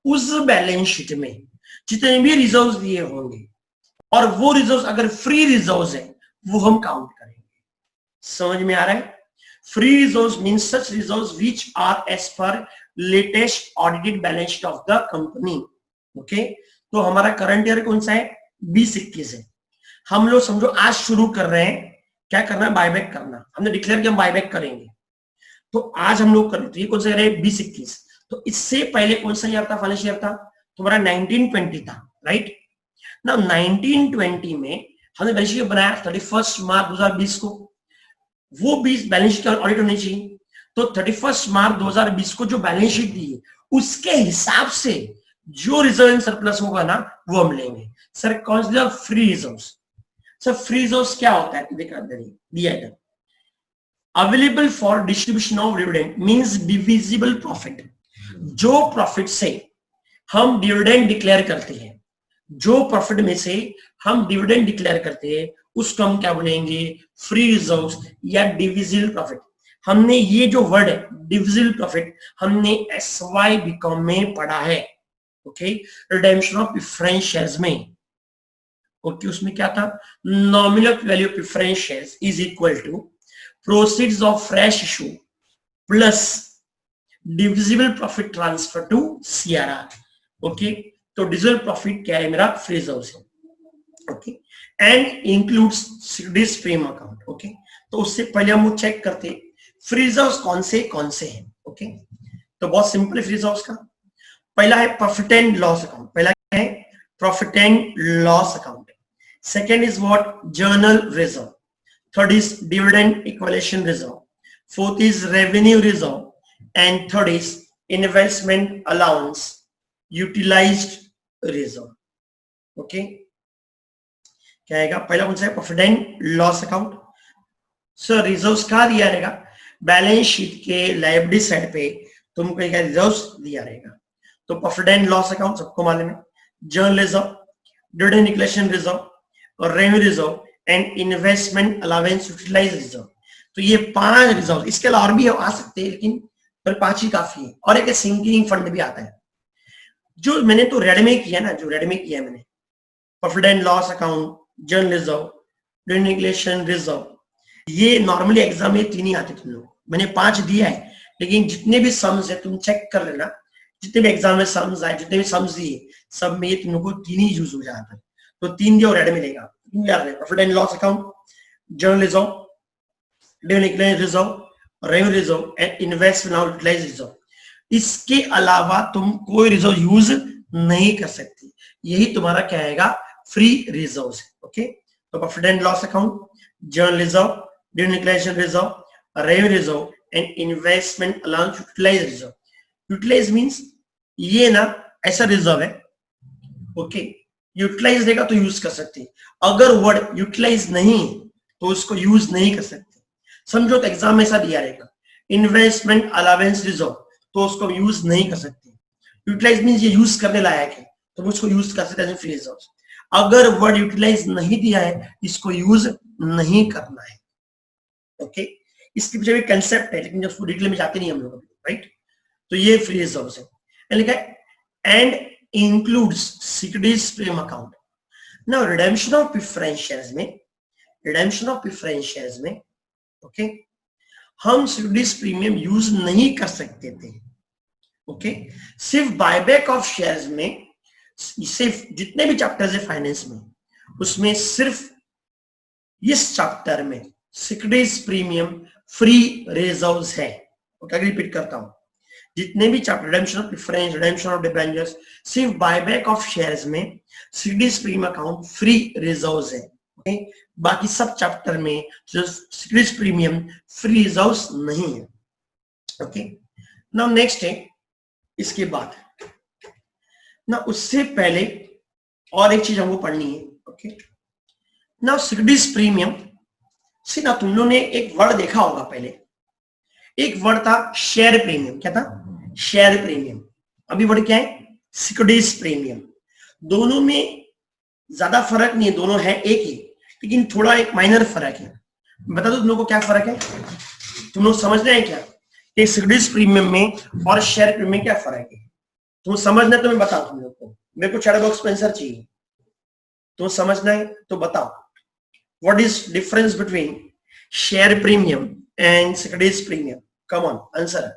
उस बैलेंस शीट में जितने भी रिजर्व्स दिए होंगे और वो रिजर्व्स अगर फ्री रिजर्व्स है वो हम काउंट करेंगे। समझ में आ रहा है? Free reserves means such reserves which are as per latest audited balance sheet of the company. Okay, तो हमारा करंट ईयर कौन सा है? 2021 है। हम लोग समझो आज शुरू कर रहे हैं, क्या करना है? बायबैक करना। हमने डिक्लेयर किया हम बायबैक करेंगे, तो आज हम लोग करें। तो ये कौन सा ईयर है? 2021। तो इससे पहले कौन सा ईयर था? फाइनेंशियल ईयर था तुम्हारा 1920 था, राइट ना। 1920 में हमने बैलेंस शीट बनाया 31 मार्च 2020 को, वो 20 बैलेंस शीट ऑडिट होनी चाहिए। तो 31 मार्च 2020 को जो बैलेंस शीट दी उसके हिसाब से जो रिजर्व एंड सरप्लस होगा ना वो हम लेंगे। सर कौन सा? Free reserves. Sir free reserves क्या होता है? देखा दिया है, available for distribution of dividend means divisible profit. जो प्रॉफिट से हम डिविडेंड डिक्लेयर करते हैं, जो प्रॉफिट में से हम डिविडेंड डिक्लेयर करते हैं उसको हम क्या बोलेंगे? फ्री रिजर्व्स या डिविजिबल प्रॉफिट। हमने ये जो वर्ड है डिविजिबल प्रॉफिट हमने SY बीकॉम में पढ़ा है। Okay, redemption of preference shares में। ओके, उसमें क्या था? Nominal value of preference shares is equal to proceeds of fresh issue plus divisible profit transfer to CRR। Okay, तो डिविजिबल प्रॉफिट क्या है मेरा? फ्री रिजर्व्स है। Okay, and includes securities premium account. Okay, तो उससे पहले हम चेक करते फ्री रिजर्व्स कौन से हैं। ओके, तो बहुत सिंपल फ्री रिजर्व्स का पहला है प्रॉफिट एंड लॉस अकाउंट। पहला क्या है? Profit and loss account. Second is what? General reserve. Third is dividend equalisation reserve. Fourth is revenue reserve and third is investment allowance utilised reserve. Okay, क्या आएगा? पहला कौन सा है? Profit and loss account. Sir reserves कहाँ दिया रहेगा? Balance sheet के लायबिलिटी साइड पे तुमको क्या रिजर्व्स दिया रहेगा। तो प्रॉफिट एंड लॉस अकाउंट सबको मालूम है, general reserve, dividend declaration reserve और revenue reserve and investment allowance utilised reserve. तो ये 5 रिजर्व, इसके अलावा और भी आ सकते हैं लेकिन 5 ही काफी है। और एक सिंकिंग फंड भी आता है जो मैंने तो रेड में किया ना, जो रेड में किया मैंने, profit and loss account, general reserve, declaration reserve. ये नॉर्मली एग्जाम में 3 ही आते तुम लोग, मैंने 5 दिया है, लेकिन जितने भी सम्स है तुम चेक कर लेना, जितने भी एग्जाम में सम्स आए, जितने भी सम्स दिए, सब में ये तुम लोग को 3 ही यूज हो जाता है। तो 3 दिया और रेड मिलेगा। Profit and loss account, general reserve, declaration reserve, revenue reserve and investment और यूटिलाइज रिजर्व। इसके अलावा तुम कोई रिजर्व यूज नहीं कर सकती। यही तुम्हारा क्या आएगा, फ्री रिजर्व है। ओके, तो profit and loss account, general reserve, declaration reserve, revenue reserve and investment allowance utilize reserve. Utilize means ये ना ऐसा रिजर्व है, ओके, यूटिलाइज देगा तो यूज कर सकते हैं, अगर वर्ड यूटिलाइज नहीं तो उसको यूज नहीं कर सकते। समझो तो एग्जाम में ऐसा दिया रहेगा, इन्वेस्टमेंट अलाउंस रिजर्व, तो उसको यूज नहीं कर सकते। यूटिलाइज मींस ये यूज करने लायक है तो उसको यूज कर सकते हैं फ्री रिजर्व। अगर वर्ड यूटिलाइज नहीं दिया है, इसको यूज नहीं करना है। ओके, इसके पीछे भी कंसेप्ट है, लेकिन जब डिटेल में जाते नहीं हम लोग, राइट। तो ये फ्री रिजर्व है, लिखा है and includes securities premium account. Now redemption of preference shares में, रिडेम्पशन ऑफ प्रेफरेंस शेयर्स में, ओके, हम सिक्योरिटीज प्रीमियम यूज नहीं कर सकते थे। ओके, सिर्फ बायबैक ऑफ शेयर्स में, सिर्फ जितने भी चैप्टर्स है फाइनेंस में, उसमें सिर्फ इस चैप्टर में सिक्योरिटीज प्रीमियम फ्री रिजर्व्स है। ओके, रिपीट करता हूं, जितने भी chapter, redemption of preference, redemption of debentures, सिर्फ बायबैक ऑफ शेयर्स में securities premium account free reserves है। ओके, बाकी सब चैप्टर में जो सिक्योरिटीज प्रीमियम फ्री रिजर्व्स नहीं है। ओके, नाउ नेक्स्ट है, इसके बाद ना, उससे पहले और एक चीज हमको पढ़नी है। ओके, नाउ सिक्योरिटीज प्रीमियम से ना तुम लोगों ने एक वर्ड देखा होगा पहले, एक वर्ड था शेयर प्रीमियम। क्या था? Share premium. अभी वर्ड क्या है? Securities premium. दोनों में ज्यादा फर्क नहीं है, दोनों है एक ही, लेकिन थोड़ा एक माइनर फर्क है। बता दो तुम लोग को क्या फर्क है, तुम लोग समझ रहे हैं क्या कि सिक्योरिटीज प्रीमियम में और शेयर प्रीमियम में क्या फर्क है? तुम समझना है तो मैं बताऊं तुम लोग को, मेरे को चैट बॉक्स में आंसर चाहिए। तुम समझना है तो बताओ, what is difference between share premium and securities premium? Come on, answer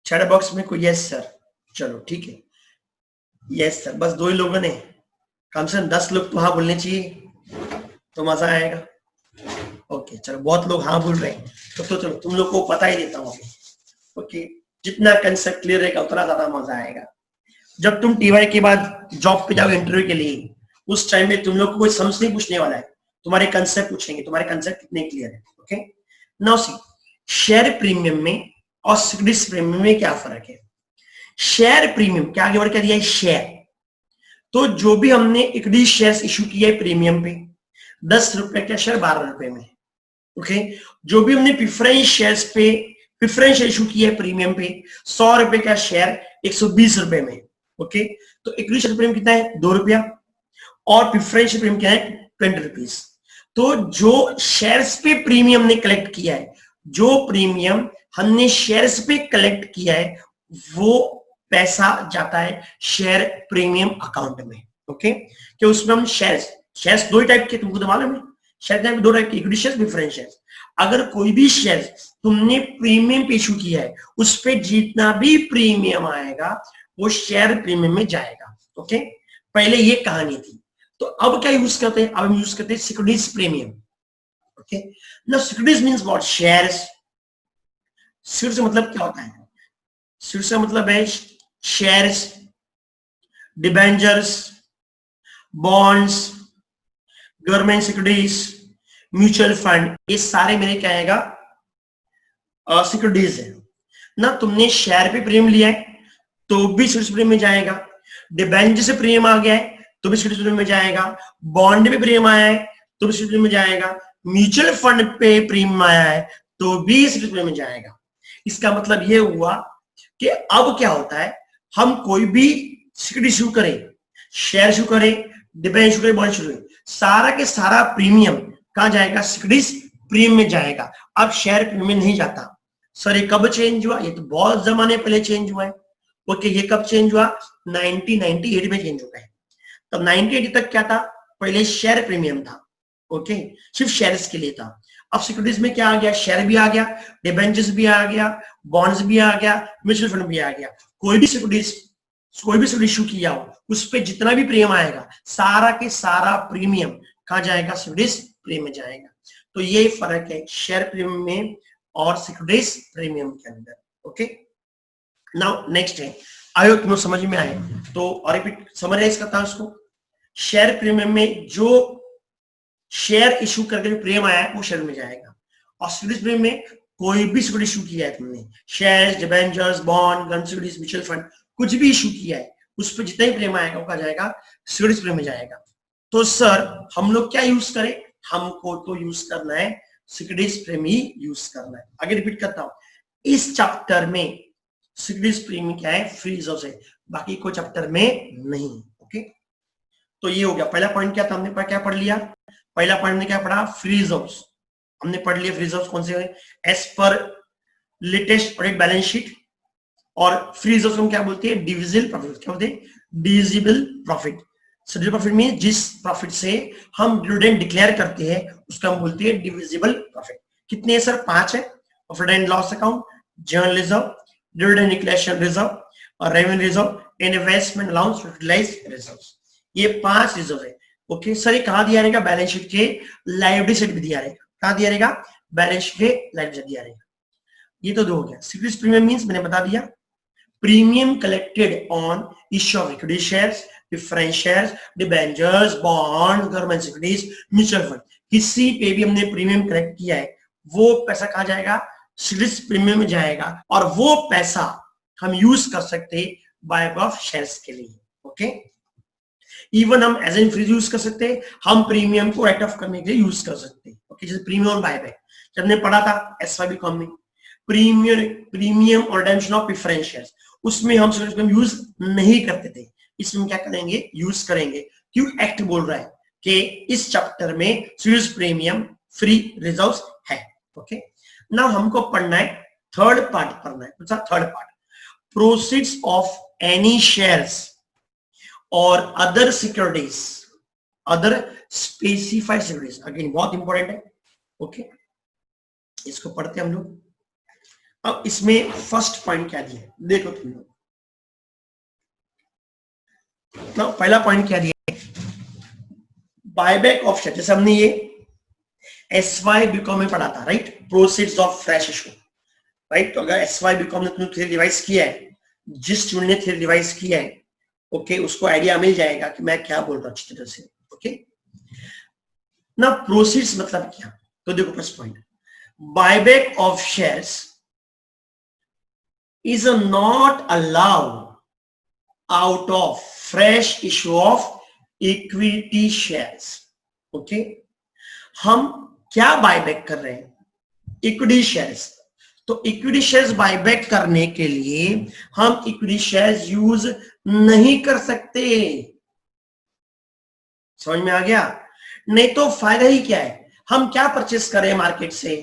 chat box में कोई यस सर, चलो ठीक है, यस सर, बस 2 ही लोगों ने, कम से कम 10 लोग तो हाँ बोलने चाहिए तो मजा आएगा। ओके चलो, बहुत लोग हाँ बोल रहे हैं तो चलो तुम लोग को पता ही देता हूँ। ओके, जितना कंसेप्ट क्लियर रहेगा उतना ज्यादा मजा आएगा। जब तुम टीवाई के बाद जॉब पे जाओगे इंटरव्यू के लिए, उस टाइम में तुम लोग को कोई समझ नहीं पूछने वाला है, तुम्हारे कंसेप्ट पूछेंगे, तुम्हारे कंसेप्ट कितने क्लियर है। Okay, now see, share premium में और सिक्योरिटीज प्रीमियम में क्या फर्क है? शेयर प्रीमियम क्या, आगे बढ़ क्या दिया है? शेयर। तो जो भी हमने इक्विटी शेयर्स इशू किया है प्रीमियम पे, 10 रुपए का शेयर 12 रुपए में। ओके, जो भी हमने प्रेफरेंस शेयर्स पे, प्रेफरेंस इशू किया है प्रीमियम पे, 100 रुपए का शेयर 120 रुपए में। ओके, तो इक्विटी शेयर प्रीमियम कितना है? 2 रुपया, और प्रेफरेंस प्रीमियम क्या है? 20 रुपीज। तो जो शेयर्स पे प्रीमियम ने कलेक्ट किया है, जो प्रीमियम हमने शेयर्स पे कलेक्ट किया है, वो पैसा जाता है शेयर प्रीमियम अकाउंट में। ओके, कि उसमें हम शेयर्स 2 टाइप के, तुमको तो मालूम है, शेयर 2 टाइप के, इक्विटी शेयर्स, प्रेफरेंस शेयर्स। अगर कोई भी शेयर तुमने प्रीमियम पे इशू किया है, उस पे जितना भी प्रीमियम आएगा वो शेयर प्रीमियम में जाएगा। ओके, पहले ये कहानी थी। तो अब क्या यूज करते हैं? अब हम यूज करते हैं securities premium. Okay, now securities means what? Shares. Security से मतलब क्या होता है? सिक्योरिटी से मतलब है shares, debentures, bonds, government securities, mutual fund, ये सारे मेरे क्या आएगा? सिक्योरिटीज है ना। तुमने शेयर पे प्रीमियम लिया है तो भी सिक्योरिटीज प्रीमियम में जाएगा, डिबेंचर से प्रीमियम आ गया है तो भी सिक्योरिटीज प्रीमियम में जाएगा, बॉन्ड पे प्रीमियम आया है तो भी सिक्योरिटीज प्रीमियम में जाएगा, म्यूचुअल फंड पे प्रीमियम आया है तो भी सिक्योरिटीज प्रीमियम में जाएगा। इसका मतलब ये हुआ कि अब क्या होता है, हम कोई भी सिक्योरिटी इशू करें, शेयर इशू करें, डिबेंचर इशू करें, बॉन्ड इशू करें, सारा के सारा प्रीमियम कहां जाएगा? सिक्योरिटीज प्रीमियम में जाएगा। अब शेयर प्रीमियम में नहीं जाता। सर ये कब चेंज हुआ? ये तो बहुत जमाने पहले चेंज हुआ है। ओके, ये कब चेंज हुआ? 1998 में चेंज हुआ है। तो 1980 तक क्या था, पहले शेयर प्रीमियम था, ओके, सिर्फ शेयर्स के लिए था। अब सिक्योरिटीज में क्या आ गया, शेयर भी आ गया, डिबेंचर्स भी आ गया, बॉन्ड्स भी आ गया, म्यूचुअल फंड भी आ गया। कोई भी सिक्योरिटी इशू किया हो, उस पर जितना भी प्रीमियम आएगा, सारा के सारा प्रीमियम कहाँ जाएगा, सिक्योरिटीज प्रीमियम में जाएगा। तो ये फर्क है शेयर प्रीमियम में और सिक्योरिटीज प्रीमियम के अंदर। ओके, नाउ नेक्स्ट है, आयो तुम्हें समझ में आए तो और रिपीट समराइज करता हूं इसको। शेयर प्रीमियम में जो शेयर इशू करके जो प्रीमियम आया है वो शेयर में जाएगा, और सिक्योरिटीज प्रीमियम में कोई भी सिक्योरिटी इशू किया है तुमने, shares, debentures, bond, government securities, mutual fund, कुछ भी इशू किया है, उस पर जितना ही प्रीमियम आएगा वो कहा जाएगा, सिक्योरिटीज प्रीमियम में जाएगा। तो सर हम लोग क्या यूज करें, हमको तो यूज करना है सिक्योरिटीज प्रीमियम ही यूज करना है। आगे रिपीट करता हूं, इस चैप्टर में सिक्योरिटीज प्रीमियम क्या है, फ्री रिजर्व है, बाकी कोई चैप्टर में नहीं। ओके, तो ये हो गया पहला पॉइंट। क्या था, हमने क्या पढ़ लिया, पहला पॉइंट में क्या पढ़ा, फ्री रिजर्व्स हमने पढ़ लिया। फ्री रिजर्व्स कौन से है, as per latest audit balance sheet, और फ्री रिजर्व्स को हम क्या बोलते हैं, डिविजिबल प्रॉफिट। क्या बोलते हैं, डिविजिबल प्रॉफिट। डिविजिबल प्रॉफिट में जिस प्रॉफिट से हम डिविडेंड डिक्लेयर करते हैं उसका हम बोलते हैं डिविजिबल प्रॉफिट। कितने है सर, 5 है, profit and loss account, general reserve, dividend declaration reserve, और revenue reserve, investment allowance, utilise reserves. ये 5 रिजर्व है। ओके सर, ये कहां दिया रहेगा, बैलेंस शीट के लायबिलिटी साइड पे दिया रहेगा। कहां दिया रहेगा, बैलेंस शीट के लायबिलिटी साइड दिया रहेगा। ये तो 2 हो गया। सिक्योरिटीज प्रीमियम मींस मैंने बता दिया, premium collected on issue of equity shares, preference shares, debentures, bond, government securities, mutual fund, किसी पे भी हमने प्रीमियम कलेक्ट किया है वो पैसा कहा जाएगा, सिक्योरिटीज प्रीमियम में जाएगा, और वो पैसा हम यूज कर सकते हैं बायबैक ऑफ शेयर्स के लिए। ओके, इवन हम एज एन फ्री यूज कर सकते हैं, हम प्रीमियम को राइट ऑफ करने के लिए यूज कर सकते हैं। ओके, जैसे प्रीमियम ऑन बायबैक जब हमने पढ़ा था एसवाईबी कॉम में, प्रीमियम और रिडेम्पशन ऑफ प्रेफरेंस शेयर्स, उसमें हम सिक्योरिटीज यूज नहीं करते थे, इसमें क्या करेंगे, यूज करेंगे। क्यों, एक्ट बोल रहा है कि इस चैप्टर में सिक्योरिटीज प्रीमियम फ्री रिजर्व्स है। ओके, नाउ हमको पढ़ना है थर्ड पार्ट पढ़ना है। अच्छा, third part, proceeds of any shares और other securities, other specified securities, again बहुत इंपॉर्टेंट है। ओके, इसको पढ़ते हम लोग। अब इसमें फर्स्ट पॉइंट क्या दिया, देखो तुम लोग, तो पहला पॉइंट क्या दिया, बायबैक ऑफ शेयर। जैसे हमने ये एसवाई बीकॉम में पढ़ा था, right, proceeds of fresh issue, right. तो अगर एसवाई बीकॉम ने तुमने थ्योरी रिवाइज किया है, जिस स्टूडेंट ने थ्योरी रिवाइज किया है, ओके, उसको आइडिया मिल जाएगा कि मैं क्या बोल रहा हूं अच्छी तरह से। ओके, ना प्रोसीड्स मतलब क्या, तो देखो first point, buyback of shares is not allowed out of fresh issue of equity shares. Okay, हम क्या बायबैक कर रहे हैं, इक्विटी शेयर्स। तो इक्विटी शेयर्स बायबैक करने के लिए हम इक्विटी शेयर्स यूज नहीं कर सकते। समझ में आ गया, नहीं तो फायदा ही क्या है, हम क्या परचेस कर रहे हैं मार्केट से,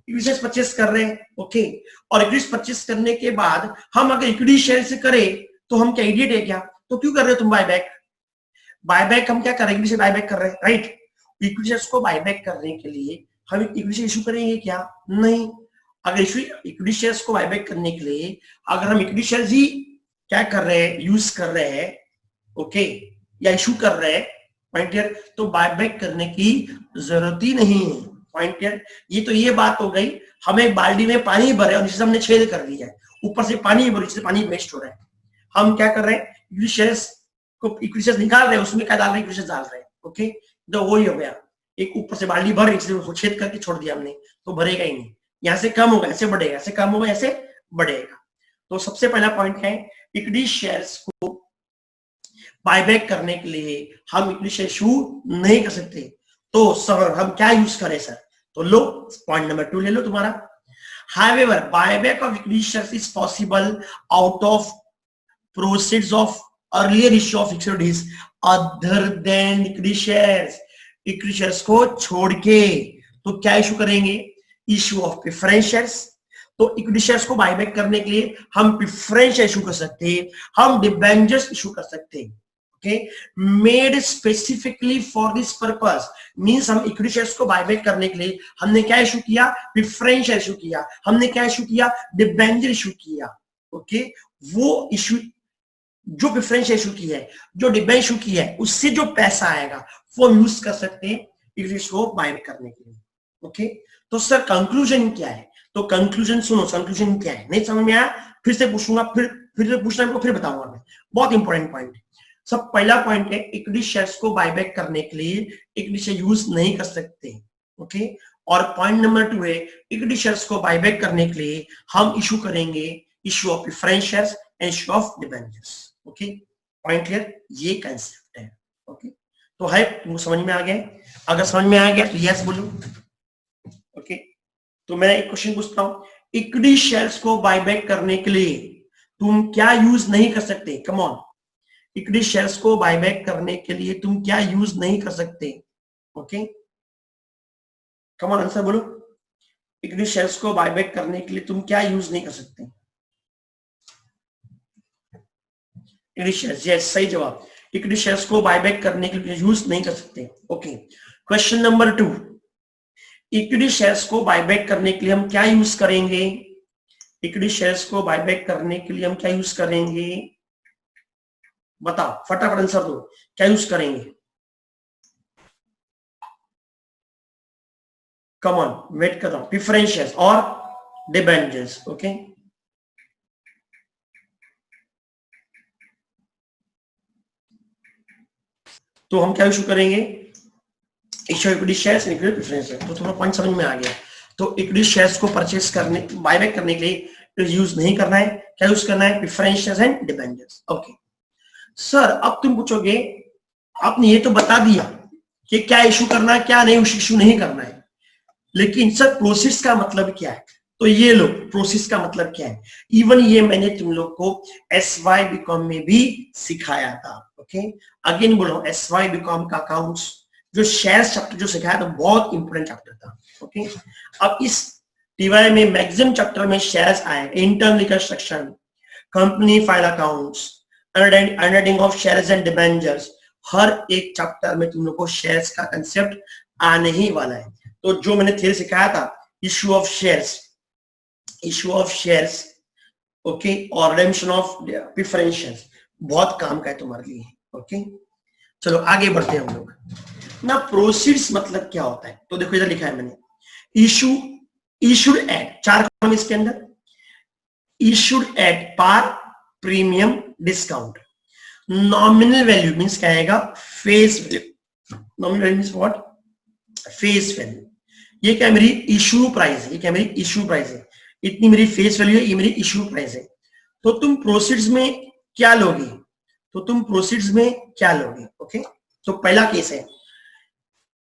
इक्विटी परचेस कर रहे हैं। ओके, और इक्विटी परचेस करने के बाद हम अगर इक्विटी शेयर से करें तो हम क्या इडियट है क्या, तो क्यों कर रहे हो तुम बायबैक। बायबैक हम क्या कर रहे हैं, इक्विटी शेयर बायबैक कर रहे हैं, राइट। इक्विटी शेयर्स को बायबैक करने के लिए हम इक्विटी शेयर इशू करेंगे क्या, नहीं। अगर इक्विटी शेयर्स को बायबैक करने के लिए अगर हम इक्विटी शेयर्स ही क्या कर रहे हैं, यूज कर रहे हैं, ओके, या इशू कर रहे हैं, पॉइंट क्लियर, तो बायबैक करने की जरूरत ही नहीं है। पॉइंट क्लियर, ये तो ये बात हो गई, हमें बाल्टी में पानी भरे और नीचे से हमने छेद कर दिया है, ऊपर से पानी भरे, नीचे से पानी वेस्ट हो रहा है। हम क्या कर रहे हैं, इक्विटी शेयर्स को इक्विटी शेयर्स निकाल रहे हैं, उसमें क्या डाल रहे हैं, इक्विटी शेयर्स डाल रहे हैं। ओके, तो वही हो गया, एक ऊपर से बाल्टी भर, नीचे से छेद करके छोड़ दिया हमने, तो भरेगा ही नहीं। यहाँ से कम होगा, ऐसे बढ़ेगा, ऐसे कम होगा, ऐसे बढ़ेगा। तो सबसे पहला पॉइंट है, इक्विटी शेयर्स को बायबैक करने के लिए हम इक्विटी शेयर इशू नहीं कर सकते। तो सर हम क्या यूज करें सर, तो लो पॉइंट नंबर 2 ले लो तुम्हारा। However, buyback of equity shares is possible out of proceeds of earlier issue of securities other than equity shares. Equity shares को छोड़ के तो क्या इशू करेंगे, इशू ऑफ प्रेफरेंस शेयर्स। तो इक्विटी शेयर्स को बायबैक करने के लिए हम प्रेफरेंस इशू कर सकते हैं, हम डिबेंचर्स इशू कर सकते हैं। Okay, made specifically for this purpose, means हम इक्विटी शेयर्स को बायबैक करने के लिए हमने क्या इशू किया, प्रेफरेंस इशू किया, हमने क्या इशू किया, डिबेंचर इशू किया। ओके, वो इशू जो प्रेफरेंस इशू की है, जो डिबेंचर इशू की है, उससे जो पैसा आएगा वो यूज कर सकते हैं इक्विटी को बायबैक करने के लिए। ओके, तो सर कंक्लूजन क्या है, तो कंक्लूजन सुनो, कंक्लूजन क्या है, नहीं समझ में आया फिर से पूछूंगा, फिर से पूछना है, फिर बताऊंगा मैं, बहुत इंपॉर्टेंट पॉइंट है। सब पहला पॉइंट है, इक्विटी शेयर्स को बायबैक करने के लिए इक्विटी शेयर यूज नहीं कर सकते। ओके, और पॉइंट नंबर 2 है, इक्विटी शेयर्स को बायबैक करने के लिए हम इशू करेंगे issue of preference shares and issue of debentures. Okay, point clear, ये कंसेप्ट है। ओके, तो है तुमको समझ में आ गया, अगर समझ में आ गया तो यस बोलो। ओके, तो मैं एक क्वेश्चन पूछता हूं, इक्विटी शेयर्स को बायबैक करने के लिए तुम क्या यूज नहीं कर सकते, कम ऑन, इक्विटी शेयर्स को बायबैक करने के लिए तुम क्या यूज नहीं कर सकते। ओके, कम ऑन आंसर बोलो, इक्विटी शेयर्स को बायबैक करने के लिए तुम क्या यूज नहीं कर सकते। इक्विटी शेयर्स, यस सही जवाब, इक्विटी शेयर्स को बायबैक करने के लिए यूज नहीं कर सकते। Okay, question number 2, equity shares को बायबैक करने के लिए हम क्या यूज करेंगे, इक्विटी शेयर्स को बायबैक करने के लिए हम क्या यूज करेंगे, बताओ फटाफट आंसर दो, क्या यूज करेंगे, कम ऑन वेट कर रहा हूं, प्रेफरेंस शेयर्स और डिबेंचर्स। ओके, तो हम क्या इशू करेंगे, issue equity shares and equity preference. तो थोड़ा पॉइंट समझ में आ गया, तो इक्विटी शेयर्स को परचेस करने, बायबैक करने के लिए यूज नहीं करना है, क्या यूज करना है, preference shares and debentures. Okay sir, अब तुम पूछोगे आपने ये तो बता दिया कि क्या इशू करना है, क्या नहीं इशू नहीं करना है, लेकिन सर प्रोसेस का मतलब क्या है, तो ये लो प्रोसेस का मतलब क्या है, इवन ये मैंने तुम लोग को SY बीकॉम में भी सिखाया था। ओके, अगेन बोलो, SY बीकॉम का अकाउंट्स जो शेयर्स चैप्टर जो सिखाया था बहुत इंपोर्टेंट चैप्टर था। ओके, अब इस TY में मैक्सिमम चैप्टर में शेयर्स आए, internal reconstruction, company file accounts, undertaking of shares and debentures, हर एक चैप्टर में तुम लोग को शेयर्स का कंसेप्ट आने ही वाला है। तो जो मैंने थ्योरी सिखाया था, इशू ऑफ शेयर्स, ओके, और रिडेम्पशन ऑफ प्रेफरेंस शेयर्स, बहुत काम का है तुम्हारे लिए। ओके, चलो आगे बढ़ते हैं हम लोग ना। प्रोसीड्स मतलब क्या होता है, तो देखो इधर लिखा है मैंने, इशूड एट, 4 कॉलम इसके अंदर, issued at par, premium, discount. Nominal value means क्या आएगा, face value, nominal value means what, face value. ये क्या मेरी इशू प्राइस है, ये क्या मेरी इशू प्राइस है, इतनी मेरी फेस वैल्यू है, ये मेरी इशू प्राइस है। तो तुम प्रोसीड्स में क्या लोगे, तो तुम प्रोसीड्स में क्या लोगे। ओके, तो पहला केस है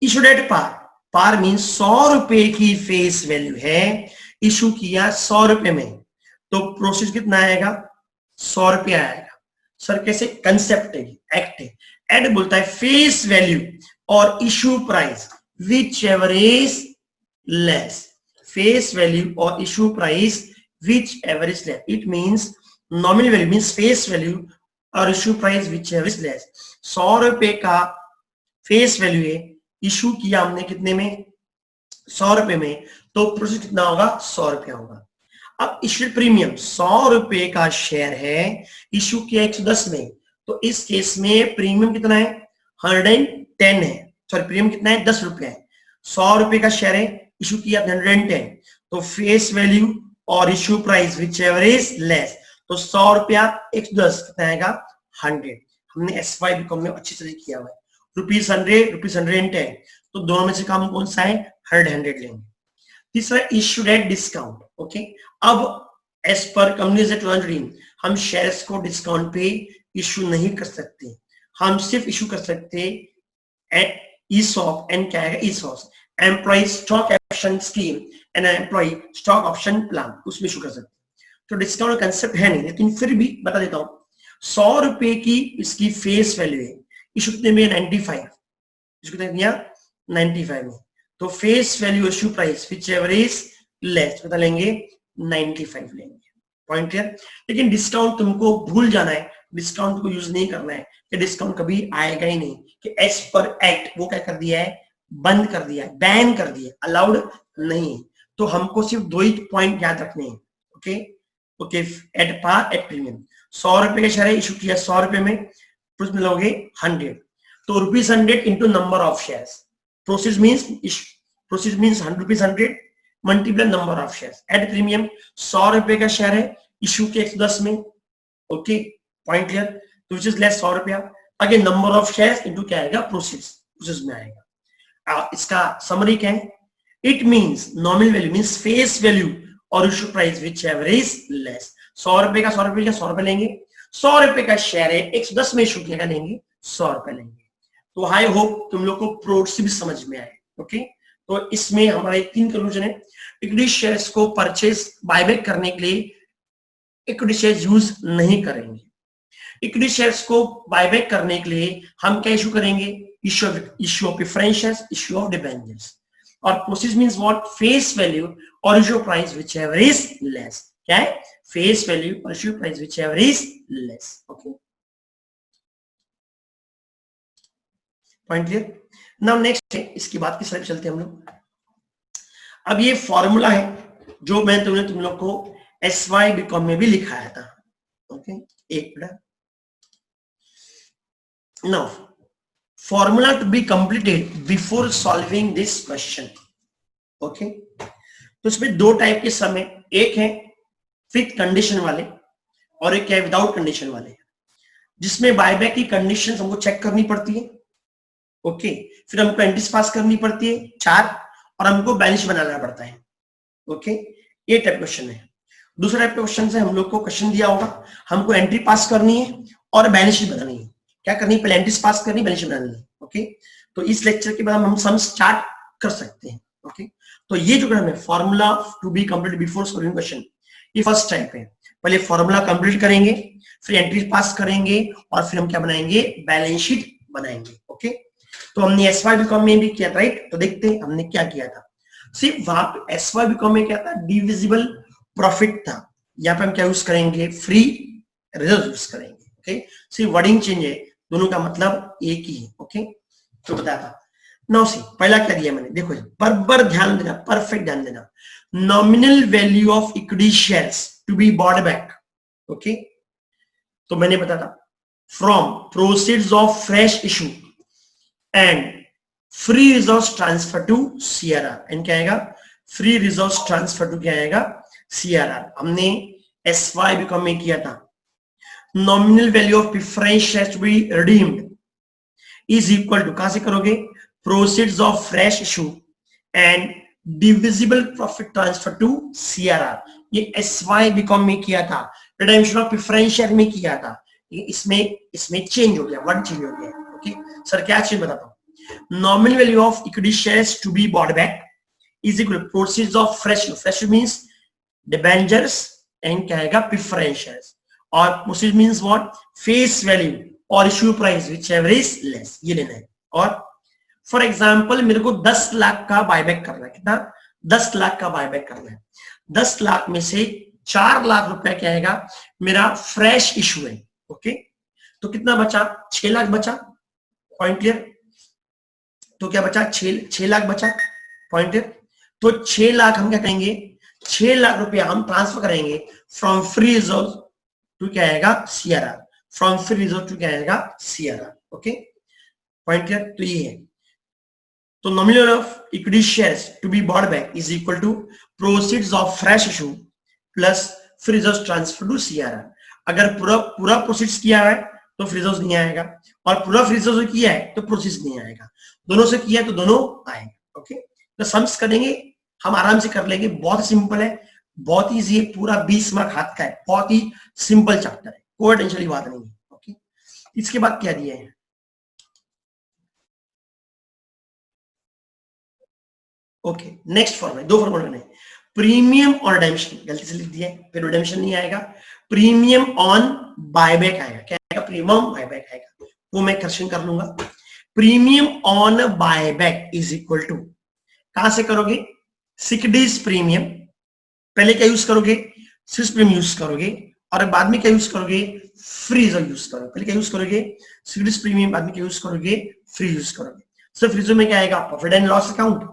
issued at par, par means 100 रुपए की फेस वैल्यू है, इशू किया 100 रुपए में, तो प्रोसीड कितना आएगा, 100 रुपया आएगा। सर कैसे, कंसेप्ट है, एक्ट है, एड बोलता है फेस वैल्यू और issue price whichever is less, face value और issue price whichever is less, it means nominal value means face value और issue price whichever is less. 100 रुपए का face value है, issue किया हमने कितने में, 100 रुपए में, तो प्रोसीड कितना होगा, 100 रुपया होगा। अब इशू प्रीमियम 100 रुपए का शेयर है, इशू किया 110 में, तो इस केस में प्रीमियम कितना है, 110 है, सॉरी प्रीमियम कितना है, 10 रुपया है, 100 रुपए का शेयर है, इशू किया 110, तो फेस वैल्यू और issue price whichever is less, तो 100 रुपया 110 कितना आएगा, 100। हमने SY बीकॉम में अच्छी तरह किया हुआ है, ₹100, ₹110, तो दोनों में से काम कौन सा है, 100 लेंगे। तीसरा इशूड एट डिस्काउंट। ओके, अब एज पर कंपनीज एक्ट 2013 हम शेयर्स को डिस्काउंट पे इशू नहीं कर सकते, हम सिर्फ इशू कर सकते ESOP, एंड क्या है ESOP, employee stock option scheme and employee stock option plan, उसमें इशू कर सकते। तो डिस्काउंट कंसेप्ट है नहीं, लेकिन फिर भी बता देता हूं, 100 रुपए की इसकी फेस वैल्यू है, इशू कितने में 95, इसको कितने दिया 95 में, तो face value issue price whichever is less बता लेंगे 95 लेंगे। पॉइंट क्लियर, लेकिन डिस्काउंट तुमको भूल जाना है, डिस्काउंट को यूज नहीं करना है कि डिस्काउंट कभी आएगा ही नहीं, कि एज पर एक्ट वो क्या कर दिया है, बंद कर दिया है, बैन कर दिया, अलाउड नहीं है। तो हमको सिर्फ 2 ही पॉइंट याद रखने हैं। Okay okay, at par at premium. 100 रुपए का शेयर है, इशू किया 100 रुपए में, प्रोसीड मिलोगे 100, तो ₹100 into number of shares, proceed means 100 multiply number of shares at premium. 100 रुपए का शेयर है, इशू के 110 में। Okay, point clear. तो विच इज लेस 100 रुपया, आगे नंबर ऑफ शेयर्स इंटू क्या आएगा, प्रोसीड में आएगा। इसका समरी क्या है, it means nominal value means face value और issue price whichever is less. 100 रुपए का 100 रुपए का 100 रुपए लेंगे, 100 रुपए का शेयर है, 110 में इशू किया लेंगे 100 रुपए लेंगे। तो आई होप तुम लोग को प्रोसी भी समझ में आए। ओके, तो इसमें हमारे 3 कंक्लूजन है। इक्विटी शेयर्स को परचेज बायबैक करने के लिए इक्विटी शेयर्स यूज नहीं करेंगे। इक्विटी शेयर्स को बायबैक करने के लिए हम क्या इशू करेंगे, issue of preference shares, issue of debentures. और proceed means what, face value और issue price whichever is less. क्या है, फेस वैल्यू और issue price whichever is less. Okay, point clear. Now next है, इसकी बात की slide चलते हैं हम लोग। अब ये फॉर्मूला है जो मैं तुम लोग को SY बीकॉम में भी लिखाया था। ओके, एक minute. Now formula to be completed before solving this question. Okay, तो इसमें 2 टाइप के सम है, एक है विद कंडीशन वाले और एक है विदाउट कंडीशन वाले, जिसमें बायबैक की कंडीशन हमको चेक करनी पड़ती है। ओके, फिर हमको एंट्रीज पास करनी पड़ती है 4, और हमको बैलेंस बनाना पड़ता है। ओके, ये टाइप क्वेश्चन है। दूसरा टाइप क्वेश्चन से हम लोग को क्वेश्चन दिया होगा, हमको एंट्री पास करनी है और बैलेंस शीट बनानी है। क्या करनी है, पहले एंट्रीज पास करनी, बैलेंस शीट बनानी है। ओके, तो इस लेक्चर के बाद हम सम स्टार्ट कर सकते हैं। ओके, तो ये जो है formula to be complete before solving question, ये फर्स्ट टाइप है। पहले फॉर्मूला कंप्लीट करेंगे, फिर एंट्रीज पास करेंगे, और फिर हम क्या बनाएंगे, बैलेंस शीट बनाएंगे। ओके, तो हमने SY बीकॉम में भी किया, राइट। तो देखते हैं हमने क्या किया था। सिर्फ वहां पे SY बीकॉम में क्या था, डिविजिबल प्रॉफिट था। यहाँ पे हम क्या यूज करेंगे, फ्री रिजर्व यूज करेंगे। ओके, सिर्फ वर्डिंग चेंज है, दोनों का मतलब एक ही है। ओके, तो बताता नाउ सी, पहला क्या दिया मैंने, देखो बराबर ध्यान देना, परफेक्ट ध्यान देना। Nominal value of equity shares to be bought back. Okay, तो मैंने बताया था from proceeds of fresh issue and free reserves transfer to CRR। And क्या आएगा, फ्री रिजर्व्स ट्रांसफर टू क्या आएगा, CRR। हमने SY बीकॉम में किया था, nominal value of preference shares to be redeemed is equal to, कहां से करोगे, proceeds of fresh issue and divisible profit transfer to CRR। ये SY बीकॉम में किया था, रिडेम्पशन ऑफ प्रेफरेंस शेयर में किया था। इसमें चेंज हो गया, वर्ड चेंज हो गया। ओके सर, क्या चेंज बताता हूं। Nominal value of equity shares to be bought back is equal to proceeds of fresh, fresh means debentures and क्या आएगा, प्रेफरेंस शेयर्स, और proceed means what, face value और issue price whichever is less, ये लेना है। और for example मेरे को 10 लाख का बायबैक करना है, कितना, 10 लाख का बायबैक करना है। 10 लाख में से 4 लाख रुपया क्या आएगा, मेरा फ्रेश इशू है। ओके, तो कितना बचा, 6 लाख बचा। Point clear. तो क्या बचा, 6 लाख बचा। Point clear. तो 6 लाख हम क्या करेंगे, 6 लाख रुपया हम ट्रांसफर करेंगे फ्रॉम फ्री रिजर्व टू क्या आएगा, CRR। From free reserve to क्या आएगा, CRR। Okay, point clear. तो ये है, तो nominal of equity shares to be bought back is equal to proceeds of fresh issue plus free reserve transfer to CRR। अगर पूरा प्रोसीड्स किया है तो फ्री रिजर्व नहीं आएगा, और पूरा फ्री रिजर्व किया है तो प्रोसीड्स नहीं आएगा। दोनों से किया है तो दोनों आएगा। ओके, तो सम्स करेंगे हम, आराम से कर लेंगे, बहुत सिंपल है, बहुत इजी है, पूरा 20 मार्क हाथ का है, बहुत ही सिंपल चैप्टर है, कोई टेंशन की बात नहीं है। ओके, इसके बाद क्या दिया है, ओके नेक्स्ट फॉर्मूला, 2 फॉर्मूला में प्रीमियम और रिडेम्पशन, गलती से लिख दिया है, फिर रिडेम्पशन नहीं आएगा, प्रीमियम ऑन बायबैक आएगा। क्या आएगा, प्रीमियम बायबैक आएगा, वो मैं करेक्शन कर लूंगा। Premium on buyback is equal to, कहां से करोगे, 6 days प्रीमियम, पहले क्या यूज करोगे, 6 प्रीमियम यूज करोगे, और बाद में क्या यूज करोगे, फ्री रिजर्व यूज करोगे। पहले क्या यूज करोगे, सिक्योरिटीज प्रीमियम, बाद में क्या यूज करोगे, फ्री यूज करोगे। सिर्फ रिजर्व में क्या आएगा, profit and loss account,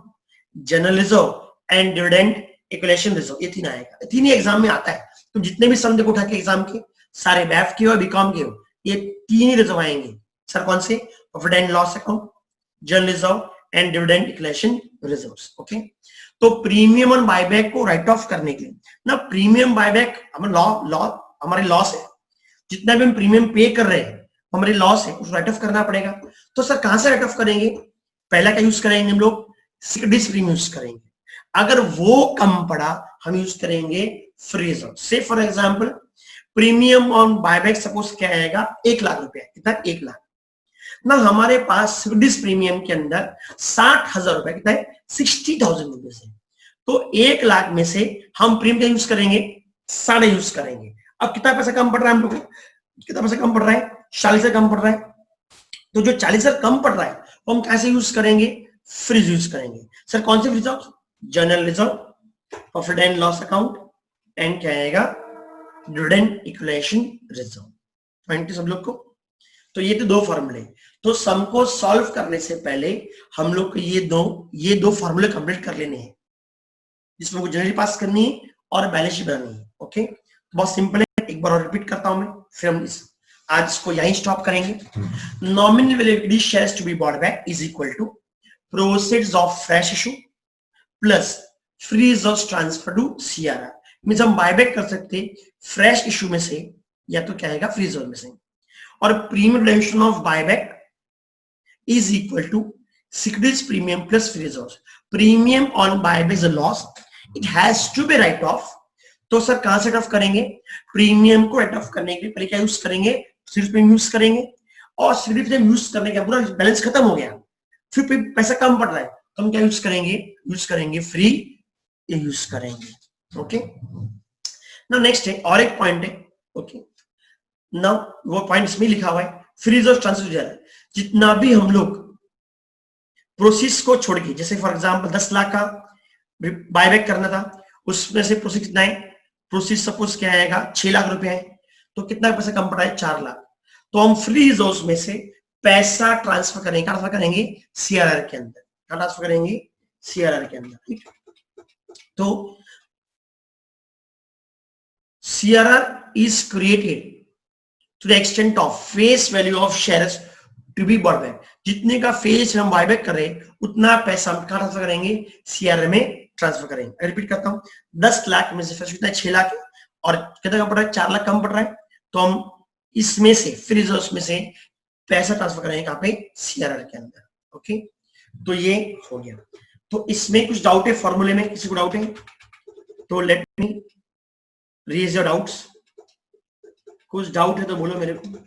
general reserve and dividend equalisation reserve, ये तीन आएगा। तीन ही एग्जाम में आता है। तो जितने भी सम देखो उठा के एग्जाम के, सारे बैफ के हो बीकॉम के हो, ये तीन ही रिजर्व आएंगे। सर कौन से, profit and loss account, general reserve and dividend equalisation reserves. Okay, तो प्रीमियम और बायबैक को राइट ऑफ करने के लिए ना, प्रीमियम बायबैक हमारे लॉस है, जितना भी हम प्रीमियम पे कर रहे हैं हमारे लॉस है, उसको राइट ऑफ करना पड़ेगा। तो सर कहां से राइट ऑफ करेंगे, पहला क्या यूज करेंगे हम लोग, सिक्योरिटीज प्रीमियम यूज करेंगे। अगर वो कम पड़ा हम यूज करेंगे फ्री रिजर्व। से for example premium on buyback suppose क्या आएगा, 1 लाख रुपया, कितना, 1 लाख ना, हमारे पास सिक्योरिटीज प्रीमियम के अंदर 60,000 रुपए, कितना है, 60,000 रुपीज है। तो 1 लाख में से हम प्रीमियम का यूज करेंगे, 6.5 यूज करेंगे। अब कितना पैसा कम पड़ रहा है हम लोग को, कितना पैसा कम पड़ रहा है, 40 से कम पड़ रहा है। तो जो 40 से कम पड़ रहा है वो हम कैसे यूज करेंगे, फ्रीज यूज करेंगे। सर कौन से reserve, general reserve, profit and loss account and क्या आएगा, डिविडेंड इक्विलेशन रिजर्व। पॉइंट सब लोग को। तो ये तो दो फॉर्मूले। तो सम को सॉल्व करने से पहले हम लोग को ये दो फॉर्मूले कंप्लीट कर लेने हैं, जिसमें जनरल पास करनी है और बैलेंस शीट बनानी है। ओके, तो बहुत सिंपल है, एक बार और रिपीट करता हूं मैं, फिर हम आज इसको यहीं स्टॉप करेंगे। Nominal value of equity shares to be bought back is equal to proceeds of fresh issue plus free reserves transfer to CRR. Means हम बायबैक कर सकते फ्रेश इशू में से या तो क्या आएगा, फ्री रिजर्व में से। और premium redemption of buyback is equal to securities premium plus free reserves. Premium on buyback is a loss, it has to be write off. तो सर कहां से राइट ऑफ करेंगे, प्रीमियम को राइट ऑफ करने के लिए पहले क्या यूज करेंगे, सिक्योरिटीज प्रीमियम यूज करेंगे। और सिक्योरिटीज प्रीमियम यूज करने के पूरा बैलेंस खत्म हो गया, फिर पैसा कम पड़ रहा है, तो हम क्या यूज करेंगे फ्री यूज करेंगे। ओके, नाउ नेक्स्ट है और एक पॉइंट है। ओके, नाउ वो पॉइंट इसमें लिखा हुआ है, फ्री रिजर्व ट्रांसफर। जितना भी हम लोग प्रोसेस को छोड़ के, जैसे फॉर एग्जांपल 10 लाख का बायबैक करना था, उसमें से प्रोसेस कितना है, प्रोसेस सपोज क्या आएगा, 6 लाख रुपए है, तो कितना पैसा कम पड़ा है, 4 लाख। तो हम फ्री रिजर्व में से पैसा ट्रांसफर करेंगे सीआरआर के अंदर। ट्रांसफर करेंगे सीआरआर के अंदर। तो CRR is created to the extent of face value of shares to be bought back. जितने का फेस हम बायबैक कर रहे हैं उतना पैसा हम कहां ट्रांसफर करेंगे, सीआरआर में ट्रांसफर करेंगे। रिपीट करता हूं, 10 लाख में से फर्स्ट कितना, 6 लाख और कितना कम पड़ रहा है, 4 लाख कम पड़ रहा है। तो हम इसमें से फ्री रिजर्व्स में से पैसा ट्रांसफर करेंगे कहां पे, सीआरआर के अंदर। ओके, तो ये हो गया। तो इसमें कुछ डाउट है फॉर्मूले में, किसी को डाउट है तो let me raise your doubts. कुछ डाउट है तो बोलो मेरे को।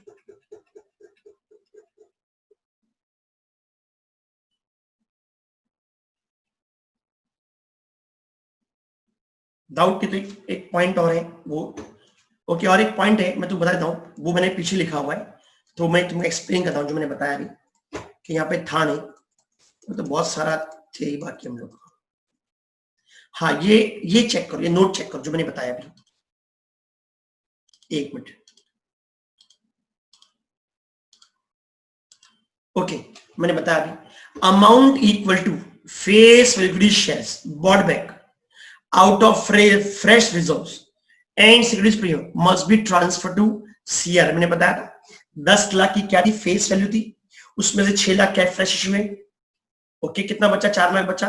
डाउट की तो एक पॉइंट और है वो। ओके, और एक पॉइंट है मैं तुम्हें बता देता हूँ, वो मैंने पीछे लिखा हुआ है, तो मैं तुम्हें एक्सप्लेन करता हूँ जो मैंने बताया अभी कि यहाँ पे था नहीं, तो बहुत सारा थे बाकी हम लोग। हाँ, ये चेक करो, ये नोट चेक करो जो मैंने बताया अभी। एक मिनट। ओके, मैंने बताया अभी, amount equal to face value shares bought back out of fresh reserves and securities premium must be transferred to CR। मैंने बताया था 10 लाख की क्या थी, फेस वैल्यू थी, उसमें से 6 लाख क्या फ्रेश इशू है। ओके, कितना बचा, 4 लाख बचा।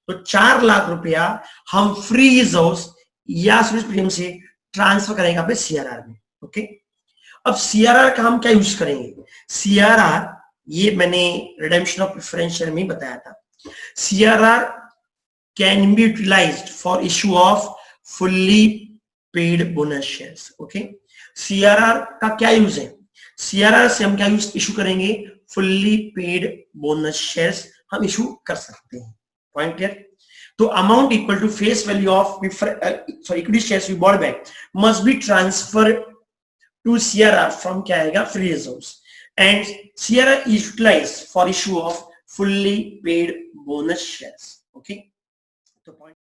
तो 4 लाख रुपया हम फ्री रिजर्व्स या सिक्योरिटीज प्रीमियम से ट्रांसफर करेंगे पे सीआरआर में। ओके, अब सीआरआर का हम क्या यूज करेंगे, सीआरआर ये मैंने रिडेम्पशन ऑफ प्रेफरेंशियल में बताया था। CRR can be utilized for issue of fully paid bonus shares। Okay, CRR का क्या यूज है, सीआरआर से हम क्या यूज इशू करेंगे, फुल्ली पेड बोनस शेयर्स हम इशू कर सकते हैं। Point clear. तो amount equal to face value of equity shares we bought back must be transfer to CRR from क्या आएगा, free reserves, and CRR is utilised for issue of fully paid bonus shares. Okay, तो point